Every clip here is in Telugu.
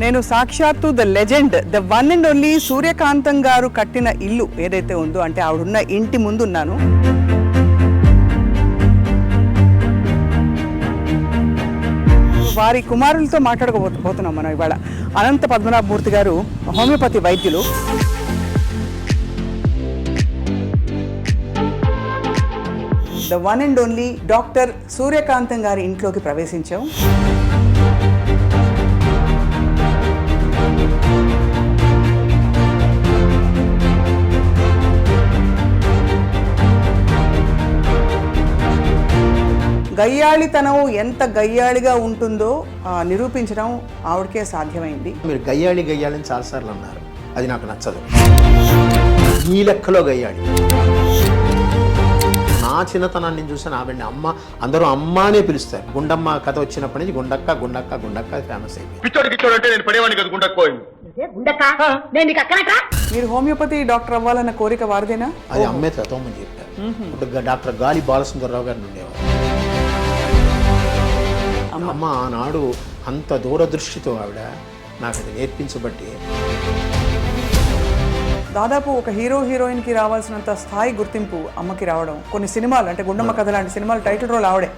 నేను సాక్షాత్తు the legend, the one and only Suryakantham గారు కట్టిన ఇల్లు ఏదైతే ఉందో, అంటే ఆవిడున్న ఇంటి ముందు ఉన్నాను. వారి కుమారులతో మాట్లాడకపోతున్నాం మనం ఇవాళ. అనంత పద్మనాభమూర్తి గారు హోమియోపతి వైద్యులు. The one and only doctor Suryakantham గారి ఇంట్లోకి ప్రవేశించాం. గయ్యాళితనం ఎంత గయ్యాళిగా ఉంటుందో నిరూపించడం ఆవిడకే సాధ్యమైంది. మీరు గయ్యాళి అని చాలాసార్లు అన్నారు, అది నాకు నచ్చదు. ఈ లెక్కలో గయ్యాళి. నా చిన్నతనాన్ని చూసాను ఆవిడని అమ్మ, అందరూ అమ్మ అనే పిలుస్తారు. గుండమ్మ కథ వచ్చినప్పటి నుంచి గుండక్క గుండక్క గుండక్క ఫేమస్ అయిపోయింది. మీరు హోమియోపతి డాక్టర్ అవ్వాలన్న కోరిక వారిదేనా? అది అమ్మే తత్వమని చెప్పారు. డాక్టర్ గాలి బాలసుందరరావు గారిని ఉండేవారు. అమ్మ ఆనాడు అంత దూరదృష్టితో ఆవిడ నాకు అది నేర్పించబట్టి దాదాపు ఒక హీరో హీరోయిన్కి రావాల్సినంత స్థాయి గుర్తింపు అమ్మకి రావడం. కొన్ని సినిమాలు అంటే గుండమ్మ కథ లాంటి సినిమాలు టైటిల్ రోల్ ఆవిడే.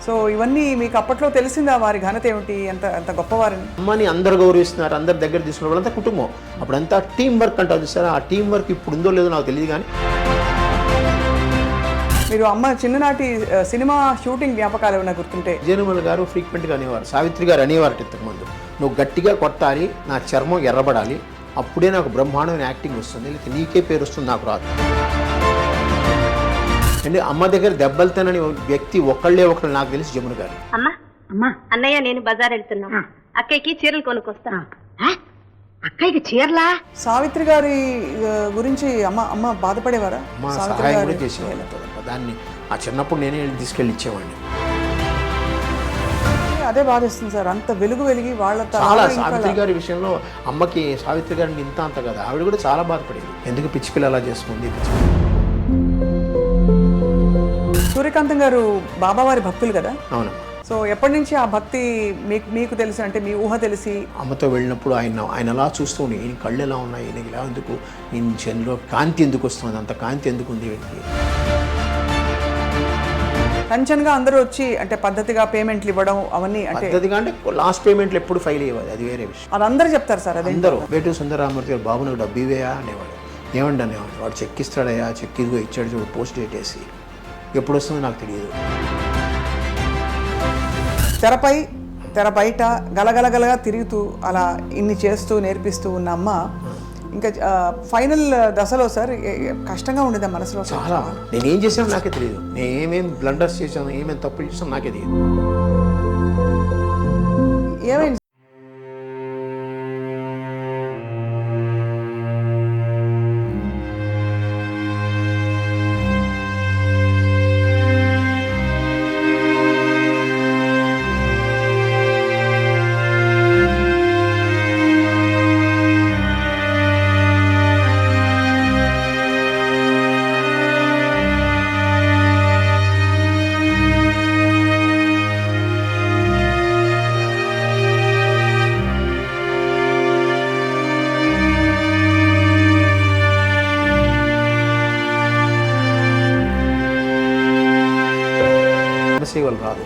సో ఇవన్నీ మీకు అప్పట్లో తెలిసిందా వారి ఘనత ఏమిటి, ఎంత గొప్పవారిని? అమ్మని అందరు గౌరవిస్తున్నారు, అందరి దగ్గర తీసుకున్న వాళ్ళంతా కుటుంబం. అప్పుడంతా టీం వర్క్ అంటారు చూసారా, ఆ టీం వర్క్ ఇప్పుడు ఉందో లేదో నాకు తెలియదు. కానీ మీరు అమ్మ చిన్ననాటి సినిమా షూటింగ్ జ్ఞాపకాలు ఏమైనా గుర్తుంటే? జయనుమల్ గారు ఫ్రీక్వెంట్గా అనేవారు, సావిత్రి గారు అనేవారు ఇంతకుముందు, నువ్వు గట్టిగా కొట్టాలి, నా చర్మం ఎర్రబడాలి, అప్పుడే నాకు బ్రహ్మాండమైన యాక్టింగ్ వస్తుంది, లేకపోతే నీకే పేరు వస్తుంది, నాకు రాదు. అంటే అమ్మ దగ్గర దెబ్బలు తినని వ్యక్తి ఒకళ్ళే ఒకళ్ళు నాకు తెలిసి జమున గారు. అమ్మా అన్నయ్య నేను బజార్ వెళ్తున్నా, అక్కయ్యకి చీరలు కొనుక్కొస్తా. అక్కయ్యకి చీరలా? సావిత్రి గారి గురించి అమ్మ బాధపడేవారా? సహాయం కూడా చేసేవాళ్ళు. దాన్ని ఆ చిన్నప్పుడు నేనే తీసుకెళ్ళి ఇచ్చేవాడిని. అదే బాధేస్తుంది సార్, అంత వెలుగు వెలిగి వాళ్ళ చాలా. సావిత్రి గారి విషయంలో అమ్మకి సావిత్రి గారిని అంత కదా, ఆవిడ కూడా చాలా బాధపడేది. ఎందుకు పిచ్చి పిల్ల అలా చేసుకుంది. సూర్యకాంతం గారు బాబావారి భక్తులు కదా? అవును. సో ఎప్పటి నుంచి ఆ భక్తి మీకు తెలిసి, అంటే మీ ఊహ తెలిసి? అమ్మతో వెళ్ళినప్పుడు ఆయన అలా చూస్తూ ఉండి, ఈయన కళ్ళు ఎలా ఉన్నాయి, ఈయనకి ఇలా ఎందుకు, ఈయన చెన్లో కాంతి ఎందుకు వస్తుంది, అంత కాంతి ఎందుకు ఉంది వీళ్ళకి. టెన్షన్గా అందరూ వచ్చి అంటే పద్ధతిగా పేమెంట్లు ఇవ్వడం అవన్నీ, అంటే పద్ధతిగా అంటే లాస్ట్ పేమెంట్లు ఎప్పుడు ఫైల్ అయ్యేది, అది వేరే విషయం. అది అందరూ చెప్తారు సార్. అది అందరూ వేటూరు సుందరరామూర్తి గారు, బాబు నాకు డబ్బు ఇవేయా అనేవాడు. ఏమండి అనేవాడు, వాడు చెక్ ఇస్తాడయ్యా, చెక్ ఇదిగో ఇచ్చాడు చూడు, పోస్ట్ డేట్ వేసి, ఎప్పుడు వస్తుందో నాకు తెలియదు. తెర బయట గలగలగలగా తిరుగుతూ అలా ఇన్ని చేస్తూ నేర్పిస్తూ ఉన్న అమ్మ ఇంకా ఫైనల్ దశలో సార్ కష్టంగా ఉండేదా మనసులో? చాలా. నేనేం చేశానో నాకే తెలియదు, నేను ఏమేమి బ్లండర్స్ చేశాను, ఏమేమి తప్పులు చేశాను నాకే తెలియదు. ఏమైంది? రాదు.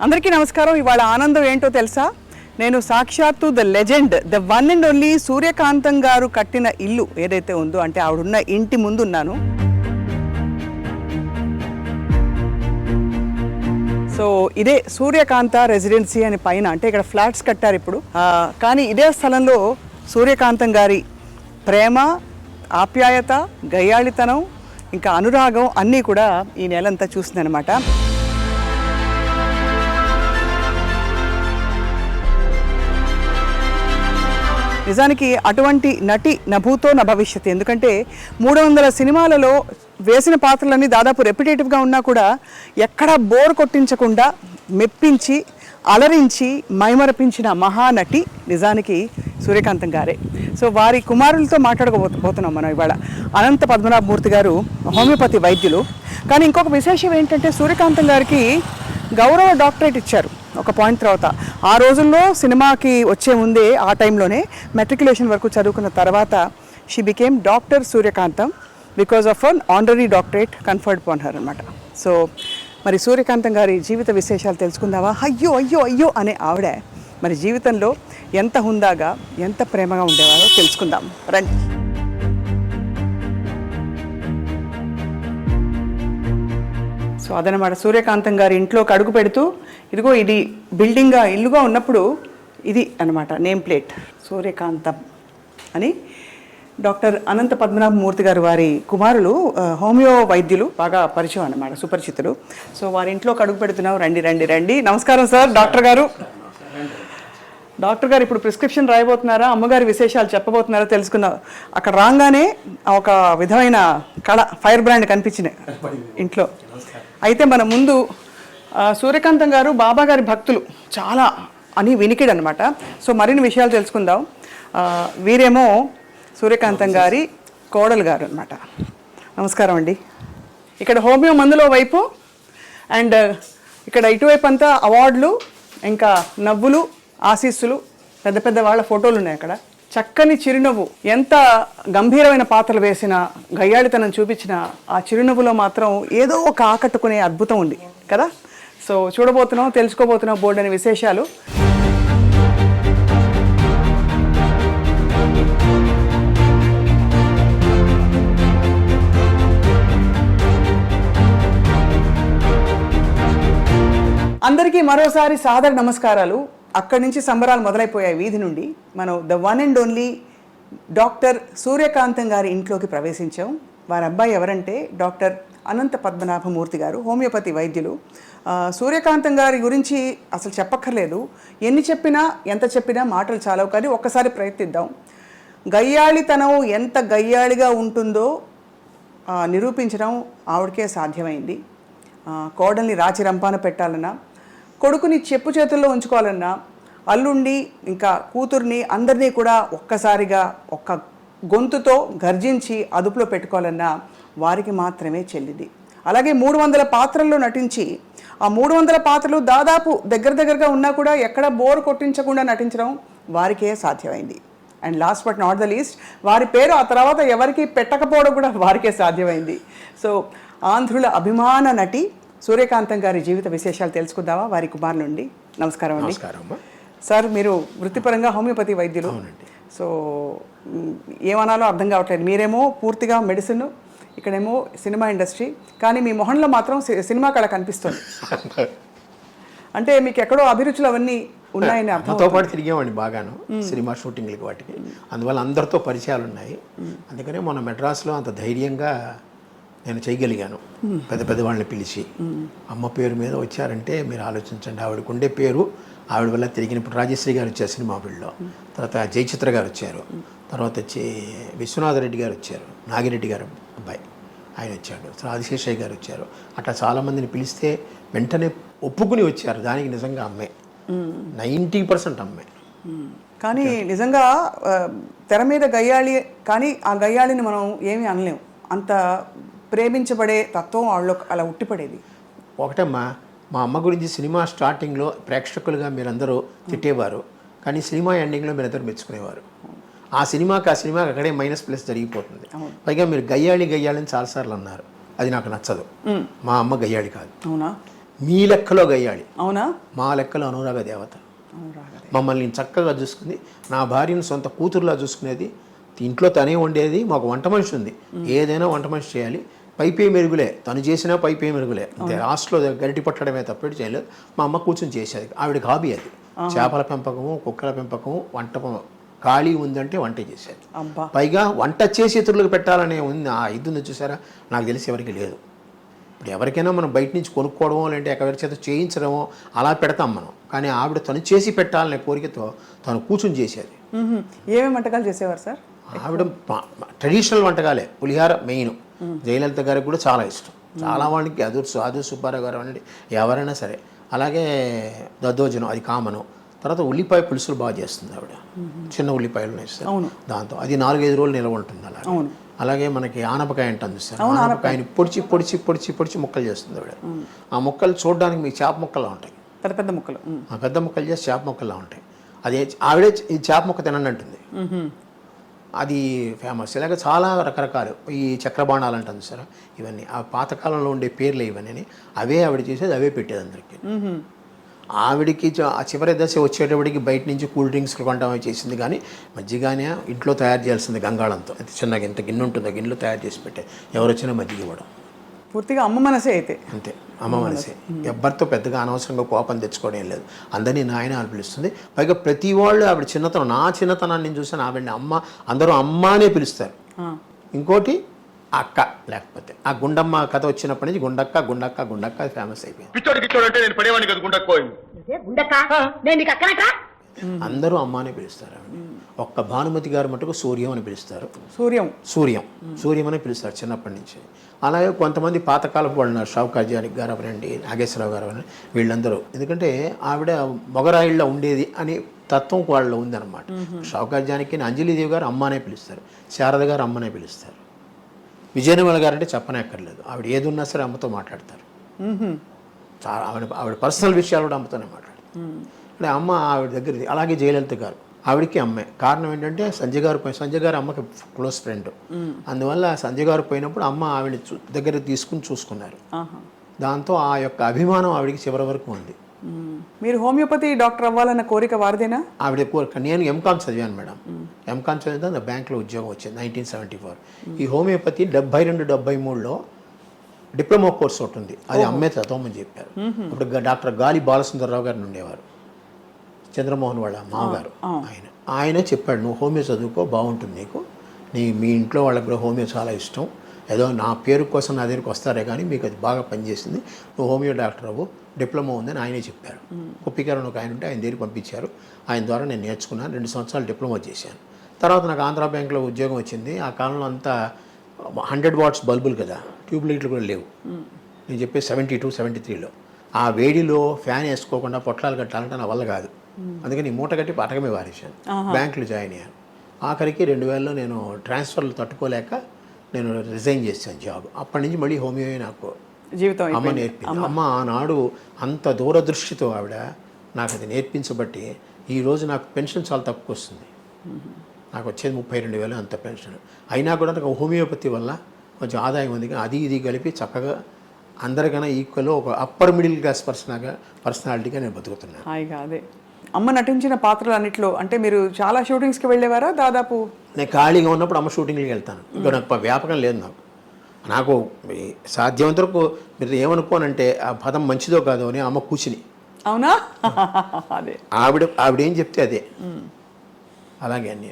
అందరికీ నమస్కారం. ఇవాళ ఆనందం ఏంటో తెలుసా? నేను సాక్షాత్తు the legend, the one and only Suryakantham గారు కట్టిన ఇల్లు ఏదైతే ఉందో, అంటే ఆవిడున్న ఇంటి ముందు ఉన్నాను. సో ఇదే సూర్యకాంత రెసిడెన్సీ అని పైన, అంటే ఇక్కడ ఫ్లాట్స్ కట్టారు ఇప్పుడు. కానీ ఇదే స్థలంలో సూర్యకాంతం గారి ప్రేమ, ఆప్యాయత, గయ్యాళితనం, ఇంకా అనురాగం అన్నీ కూడా ఈ నెలంతా చూస్తుందన్నమాట. నిజానికి అటువంటి నటి నభూతో న భవిష్యత్. ఎందుకంటే 300 సినిమాలలో వేసిన పాత్రలన్నీ దాదాపు రెపిటేటివ్గా ఉన్నా కూడా ఎక్కడా బోర్ కొట్టించకుండా మెప్పించి అలరించి మైమరపించిన మహానటి నిజానికి సూర్యకాంతం గారే. సో వారి కుమారులతో మాట్లాడకపోతున్నాం మనం ఇవాళ. అనంత పద్మనాభమూర్తి గారు హోమియోపతి వైద్యులు. కానీ ఇంకొక విశేషం ఏంటంటే సూర్యకాంతం గారికి గౌరవ డాక్టరేట్ ఇచ్చారు ఒక పాయింట్ తర్వాత. ఆ రోజుల్లో సినిమాకి వచ్చే ముందే ఆ టైంలోనే మెట్రికులేషన్ వరకు చదువుకున్న తర్వాత she became doctor Suryakantham because of an honorary doctorate conferred pan her అనమాట. సో మరి సూర్యకాంతం గారి జీవిత విశేషాలు తెలుసుకుందావా? అయ్యో అయ్యో అయ్యో అనే ఆవిడ మరి జీవితంలో ఎంత హుందాగా ఎంత ప్రేమగా ఉండేవారో తెలుసుకుందాం రండి. సో అదనమాట సూర్యకాంతం గారి ఇంట్లోకి అడుగు పెడుతూ ఇదిగో ఇది బిల్డింగ్గా ఇల్లుగా ఉన్నప్పుడు ఇది అన్నమాట నేమ్ ప్లేట్ సూర్యకాంతం అని. డాక్టర్ అనంత పద్మనాభమూర్తి గారు వారి కుమారులు హోమియో వైద్యులు, బాగా పరిచయం అన్నమాట, సుపరిచితులు. సో వారి ఇంట్లోకి అడుగు పెడుతున్నావు. రండి రండి రండి. నమస్కారం సార్. డాక్టర్ గారు ఇప్పుడు ప్రిస్క్రిప్షన్ రాయబోతున్నారా, అమ్మగారి విశేషాలు చెప్పబోతున్నారా తెలుసుకున్నావు. అక్కడ రాగానే ఒక విధమైన కళ, ఫైర్ బ్రాండ్ కనిపించింది ఇంట్లో. అయితే మన ముందు సూర్యకాంతం గారు బాబా గారి భక్తులు చాలా అని వినికిడు అనమాట. సో మరిన్ని విషయాలు తెలుసుకుందాం. వీరేమో సూర్యకాంతం గారి కోడలు గారు అనమాట. నమస్కారం అండి. ఇక్కడ హోమియో మందులో వైపు అండ్ ఇక్కడ ఇటువైపు అంతా అవార్డులు, ఇంకా నవ్వులు, ఆశీస్సులు, పెద్ద పెద్ద వాళ్ళ ఫోటోలు ఉన్నాయి అక్కడ. చక్కని చిరునవ్వు, ఎంత గంభీరమైన పాత్రలు వేసిన, గయ్యాళితనం చూపించిన ఆ చిరునవ్వులో మాత్రం ఏదో ఒక ఆకట్టుకునే అద్భుతం ఉంది కదా. సో చూడబోతున్నాం, తెలుసుకోబోతున్నాం బోర్డు అనే విశేషాలు. అందరికీ మరోసారి సాదర నమస్కారాలు. అక్కడి నుంచి సంబరాలు మొదలైపోయాయి వీధి నుండి. మనం the one and only doctor Suryakantham గారి ఇంట్లోకి ప్రవేశించాం. వారి అబ్బాయి ఎవరంటే డాక్టర్ అనంత పద్మనాభమూర్తి గారు, హోమియోపతి వైద్యులు. సూర్యకాంతం గారి గురించి అసలు చెప్పక్కర్లేదు. ఎన్ని చెప్పినా ఎంత చెప్పినా మాటలు చాలవు, కానీ ఒక్కసారి ప్రయత్నిద్దాం. గయ్యాళితనం ఎంత గయ్యాళిగా ఉంటుందో నిరూపించడం ఆవిడకే సాధ్యమైంది. కోడల్ని రాచి రంపాన పెట్టాలన్నా, కొడుకుని చెప్పు చేతుల్లో ఉంచుకోవాలన్నా, అల్లుండి ఇంకా కూతుర్ని అందరినీ కూడా ఒక్కసారిగా ఒక్క గొంతుతో గర్జించి అదుపులో పెట్టుకోవాలన్నా వారికి మాత్రమే చెల్లింది. అలాగే 300 పాత్రల్లో నటించి ఆ 300 పాత్రలు దాదాపు దగ్గరగా ఉన్నా కూడా ఎక్కడ బోర్ కొట్టించకుండా నటించడం వారికే సాధ్యమైంది. And last but not the least, వారి పేరు ఆ తర్వాత ఎవరికి పెట్టకపోవడం కూడా వారికే సాధ్యమైంది. సో ఆంధ్రుల అభిమాన నటి సూర్యకాంతం గారి జీవిత విశేషాలు తెలుసుకుందామా వారి కుమార్ నుండి. నమస్కారం అండి. సార్, మీరు వృత్తిపరంగా హోమియోపతి వైద్యులు. సో ఏమనాలో అర్థం కావట్లేదు. మీరేమో పూర్తిగా మెడిసిన్, ఇక్కడేమో సినిమా ఇండస్ట్రీ, కానీ మీ మొహంలో మాత్రం సినిమా కళ కనిపిస్తుంది. అంటే మీకు ఎక్కడో అభిరుచులు అవన్నీ ఉన్నాయని అర్థంతో పాటు తిరిగామండి బాగాను సినిమా షూటింగ్లకి వాటికి. అందువల్ల అందరితో పరిచయాలు ఉన్నాయి. అందుకనే మన మెడ్రాస్లో అంత ధైర్యంగా నేను చేయగలిగాను. పెద్ద పెద్ద వాళ్ళని పిలిచి అమ్మ పేరు మీద వచ్చారంటే మీరు ఆలోచించండి. ఆవిడకు ఉండే పేరు, ఆవిడ వల్ల తిరిగిన. ఇప్పుడు రాజశ్రీ గారు వచ్చారు సినిమా ఫీల్డ్లో, తర్వాత జయచిత్ర గారు వచ్చారు, తర్వాత వచ్చి విశ్వనాథ రెడ్డి గారు వచ్చారు, నాగిరెడ్డి గారు అబ్బాయి ఆయన వచ్చాడు, ఆదిశేషయ్య గారు వచ్చారు. అట్లా చాలామందిని పిలిస్తే వెంటనే ఒప్పుకుని వచ్చారు. దానికి నిజంగా అమ్మాయి 90% అమ్మాయి. కానీ నిజంగా తెర మీద గయ్యాళి, కానీ ఆ గయ్యాళిని మనం ఏమీ అనలేము. అంత ప్రేమించబడే తత్వం వాళ్ళలో అలా ఉట్టిపడేది. ఒకటమ్మా, మా అమ్మ గురించి సినిమా స్టార్టింగ్లో ప్రేక్షకులుగా మీరందరూ తిట్టేవారు, కానీ సినిమా ఎండింగ్లో మీరందరూ మెచ్చుకునేవారు. ఆ సినిమాకి అక్కడే -+ జరిగిపోతుంది. పైగా మీరు గయ్యాళి అని చాలాసార్లు అన్నారు. అది నాకు నచ్చదు. మా అమ్మ గయ్యాళి కాదు. అవునా? మీ లెక్కలో గయ్యాళి. అవునా? మా లెక్కలో అనురాగ దేవత. మమ్మల్ని చక్కగా చూసుకుంది. నా భార్యను సొంత కూతురులా చూసుకునేది. ఇంట్లో తనే వండేది. మాకు వంట మనిషి ఉంది. ఏదైనా వంట మనిషి చేయాలి. పైపే మెరుగులే, తను చేసినా పైపే మెరుగులే. అంతే, లాస్ట్లో గరిటి పట్టడమే తప్పేటి చేయలేదు. మా అమ్మ కూర్చొని చేసేది. ఆవిడకి హాబీ అది. చేపల పెంపకము, కుక్కల పెంపకము, వంట ఖాళీ ఉందంటే వంట చేసేది. పైగా వంట చేసి ఇతరులకు పెట్టాలనే ఉంది. ఆ ఇది ఉంది చూసారా, నాకు తెలిసి ఎవరికి లేదు. ఇప్పుడు ఎవరికైనా మనం బయట నుంచి కొనుక్కోవడమో లేదంటే ఎవరి చేత చేయించడమో అలా పెడతాం మనం. కానీ ఆవిడ తను చేసి పెట్టాలనే కోరికతో తను కూర్చొని చేసేది. ఏమేమి వంటకాలు చేసేవారు సార్? ఆవిడ ట్రెడిషనల్ వంటకాలే. పులిహార మెయిన్. జయలలిత గారికి కూడా చాలా ఇష్టం. చాలా వాళ్ళకి ఆదు సుబ్బారావు గారు అనండి, ఎవరైనా సరే. అలాగే దద్దోజనం, అది కామను. తర్వాత ఉల్లిపాయ పులుసులు బాగా చేస్తుంది ఆవిడ. చిన్న ఉల్లిపాయలు వేస్తారు దాంతో. అది 4-5 రోజులు నిల్వ ఉంటుంది. అలా అలాగే మనకి ఆనపకాయ అంటాం చూస్తారు, ఆనపకాయని పొడిచి పొడిచి పొడిచి పొడిచి ముక్కలు చేస్తుంది ఆవిడ. ఆ ముక్కలు చూడడానికి మీకు చేప ముక్కలా ఉంటాయి, పెద్ద పెద్ద ముక్కలు. ఆ పెద్ద ముక్కలు చేసి చేప ముక్కల్లా ఉంటాయి. అదే ఆవిడే ఈ చేప ముక్క తినండి అంటుంది, అది ఫేమస్. ఇలాగ చాలా రకరకాలు ఈ చక్రబాణాలు అంటాం సార్, ఇవన్నీ ఆ పాతకాలంలో ఉండే పేర్లు ఇవన్నీ, అవే ఆవిడ చేసేది, అవే పెట్టేది అందరికీ. ఆవిడికి ఆ చివరి దశ వచ్చేటప్పటికి బయట నుంచి కూల్ డ్రింక్స్ కొంటామని చేసింది, కానీ మజ్జిగానే ఇంట్లో తయారు చేయాల్సింది గంగాళంతో. చిన్నగా ఇంత గిన్నె ఉంటుంది, గిన్నెలో తయారు చేసి పెట్టే ఎవరు వచ్చినా మజ్జిగ ఇవ్వడం. పూర్తిగా అమ్మ మనసే అయితే. అంతే, అమ్మ మనసే. ఎవ్వరితో పెద్దగా అనవసరంగా కోపం తెచ్చుకోవడం ఏం లేదు, అందరినీ నాయన అని పిలుస్తుంది. పైగా ప్రతి వాళ్ళు ఆవిడ చిన్నతనం, నా చిన్నతనాన్ని నేను చూసాను, ఆవిడని అమ్మ, అందరూ అమ్మ అనే పిలుస్తారు. ఇంకోటి అక్క, లేకపోతే ఆ గుండమ్మ కథ వచ్చినప్పటి నుంచి గుండక్క గుండక్క గుండక్క ఫేమస్ అయిపోయింది. అందరూ అమ్మ అనే పిలుస్తారు ఆవిడ. ఒక్క భానుమతి గారు మటుకు సూర్యం అని పిలుస్తారు. సూర్యం అని పిలుస్తారు చిన్నప్పటి నుంచి. అలాగే కొంతమంది పాతకాలపు వాళ్ళు ఉన్నారు, షావుకార్ గారు అవనండి, నాగేశ్వరరావు గారు అవనండి, వీళ్ళందరూ. ఎందుకంటే ఆవిడ మొగరాయిళ్ళ ఉండేది అని తత్వం వాళ్ళలో ఉందన్నమాట. షావుకార్ జానకి అంజలిదేవి గారు అమ్మ అనే పిలుస్తారు, శారద గారు అమ్మనే పిలుస్తారు. విజయనిర్మల గారు అంటే చెప్పనక్కర్లేదు, ఆవిడ ఏది ఉన్నా సరే అమ్మతో మాట్లాడతారు. చాలా ఆవిడ పర్సనల్ విషయాలు కూడా అమ్మతోనే మాట్లాడతారు. అంటే అమ్మ ఆవిడ దగ్గర. అలాగే జయలలిత గారు, ఆవిడకి అమ్మే. కారణం ఏంటంటే సంజయ్ గారు అమ్మకి క్లోజ్ ఫ్రెండ్, అందువల్ల సంజయ్ గారు పోయినప్పుడు అమ్మ ఆవిడ దగ్గర తీసుకుని చూసుకున్నారు. దాంతో ఆ యొక్క అభిమానం ఆవిడకి చివరి వరకు ఉంది. మీరు హోమియోపతి డాక్టర్ అవ్వాలన్న కోరిక వారిదేనా? ఆవిడ కోరిక. నేను ఎంకామ్ చదివాను మేడం, ఎంకామ్ చదివితే బ్యాంక్లో ఉద్యోగం వచ్చింది 1974. ఈ హోమియోపతి 72-73లో డిప్లొమా కోర్స్ ఒకటి ఉంది, అది అమ్మే చదవమని చెప్పారు. అప్పుడు డాక్టర్ గాలి బాలసుందరరావు గారిని ఉండేవారు, చంద్రమోహన్ వాళ్ళ మామగారు. ఆయనే చెప్పాడు, నువ్వు హోమియో చదువుకో, బాగుంటుంది నీకు, మీ ఇంట్లో వాళ్ళకి కూడా హోమియో చాలా ఇష్టం, ఏదో నా పేరు కోసం నా దగ్గరికి వస్తారే కానీ మీకు అది బాగా పనిచేసింది, నువ్వు హోమియో డాక్టర్ అవ్వు, డిప్లొమా ఉందని ఆయనే చెప్పారు. కుప్పికారని ఒక ఆయన ఉంటే ఆయన దగ్గరికి పంపించారు, ఆయన ద్వారా నేను నేర్చుకున్నాను, 2 సంవత్సరాలు డిప్లొమా చేశాను. తర్వాత నాకు ఆంధ్రా బ్యాంక్లో ఉద్యోగం వచ్చింది. ఆ కాలంలో అంతా 100 వాట్స్ బల్బులు కదా, ట్యూబ్ లైట్లు కూడా లేవు. నేను చెప్పే 72, 73లో ఆ వేడిలో ఫ్యాన్ వేసుకోకుండా పొట్లాలు కట్టాలంటే నా వల్ల కాదు, అందుకని మూట కట్టి పటకమే వారేశాను. బ్యాంకులో జాయిన్ అయ్యాను. ఆఖరికి 2000లో నేను ట్రాన్స్ఫర్లు తట్టుకోలేక నేను రిజైన్ చేశాను జాబ్. అప్పటి నుంచి మళ్ళీ హోమియో నాకు జీవితం అమ్మ నేర్పింది. అమ్మ ఆనాడు అంత దూరదృష్టితో ఆవిడ నాకు అది నేర్పించబట్టి ఈరోజు నాకు పెన్షన్ చాలా తక్కువ వస్తుంది. నాకు వచ్చేది 32,000 అంత పెన్షన్. అయినా కూడా నాకు హోమియోపతి వల్ల కొంచెం ఆదాయం ఉంది, అది ఇది కలిపి చక్కగా అందరికన్నా ఈక్వల్ ఒక అప్పర్ మిడిల్ క్లాస్ పర్సనాలిటీగా నేను బతుకుతున్నాను. హాయిగా. అదే అమ్మ నటించిన పాత్రలు అన్నిట్లో అంటే మీరు చాలా షూటింగ్స్కి వెళ్ళేవారా? దాదాపు నేను ఖాళీగా ఉన్నప్పుడు అమ్మ షూటింగ్కి వెళ్తాను. ఇంకా నాకు వ్యాపకం లేదు. నాకు సాధ్యమంత వరకు మీరు ఏమనుకోనంటే ఆ పదం మంచిదో కాదో అని అమ్మ కూర్చుని. అవునా? అదే ఆవిడేం చెప్తే అదే, అలాగే అన్నీ.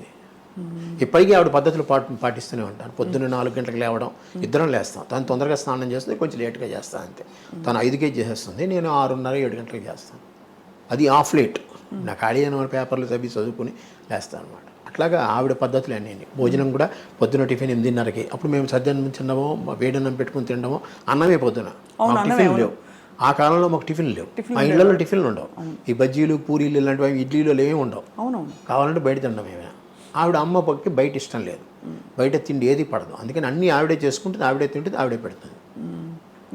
ఇప్పటికీ ఆవిడ పద్ధతులు పాటిస్తూనే ఉంటాను. పొద్దున్న 4 గంటలకు లేవడం, ఇద్దరం లేస్తాం. తను తొందరగా స్నానం చేస్తుంది, కొంచెం లేట్గా చేస్తాను అంతే. తను 5కే చేసేస్తుంది, నేను 6:30, 7 గంటలకు చేస్తాను. అది ఆఫ్ లేట్. నా ఖాళీ అయిన పేపర్లు చదువుకుని లేస్తాను అనమాట. అట్లాగా ఆవిడ పద్ధతులు అన్నీ. భోజనం కూడా పొద్దున టిఫిన్ 8:30కి. అప్పుడు మేము సద్యాన్నం తినడమో, వేడన్నం పెట్టుకుని తినడమో, అన్నమే పొద్దున. టిఫిన్ లేవు ఆ కాలంలో, మాకు టిఫిన్ లేవు. మా ఇళ్లలో టిఫిన్లు ఉండవు. ఈ బజ్జీలు, పూరీలు ఇలాంటివి ఇడ్లీలు ఏమీ ఉండవు. కావాలంటే బయట తినడం ఏమైనా. ఆవిడ అమ్మ పక్కకి బయట ఇష్టం లేదు, బయట తిండి ఏది పడదు. అందుకని అన్నీ ఆవిడే చేసుకుంటుంది, ఆవిడే తింటుంది, ఆవిడే పెడుతుంది.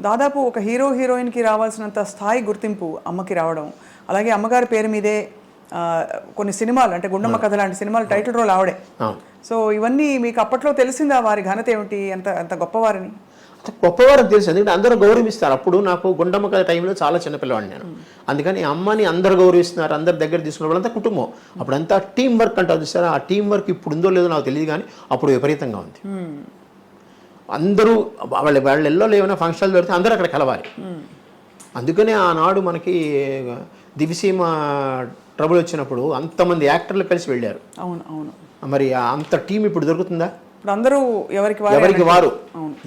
దాదాపు ఒక హీరోయిన్కి రావాల్సినంత స్థాయి గుర్తింపు అమ్మకి రావడం, అలాగే అమ్మగారి పేరు మీదే కొన్ని సినిమాలు అంటే గుండమ్మ కథ లాంటి సినిమాలు టైటిల్ రోల్ ఆవిడే. సో ఇవన్నీ మీకు అప్పట్లో తెలిసిందా వారి ఘనత ఏమిటి, ఎంత గొప్పవారిని? గొప్పవారని తెలుసు, ఎందుకంటే అందరూ గౌరవిస్తారు. అప్పుడు నాకు గుండమ్మ కథ టైంలో చాలా చిన్నపిల్లవాడిని నేను. అందుకని అమ్మని అందరు గౌరవిస్తున్నారు, అందరి దగ్గర తీసుకున్న వాళ్ళంతా కుటుంబం. అప్పుడంతా టీం వర్క్ అంటారు చూసారా, ఆ టీం వర్క్ ఇప్పుడు ఉందో లేదో నాకు తెలియదు, కానీ అప్పుడు విపరీతంగా ఉంది. అందరూ వాళ్ళెల్లో ఏమైనా ఫంక్షన్లు పెడితే అందరూ అక్కడ కలవాలి. అందుకనే ఆనాడు మనకి దివిసీమ ట్రబుల్ వచ్చినప్పుడు అంతమంది యాక్టర్లు కలిసి వెళ్ళారు. అవును. మరి అంత టీం ఇప్పుడు దొరుకుతుందా? ఇప్పుడు అందరూ ఎవరికి వారు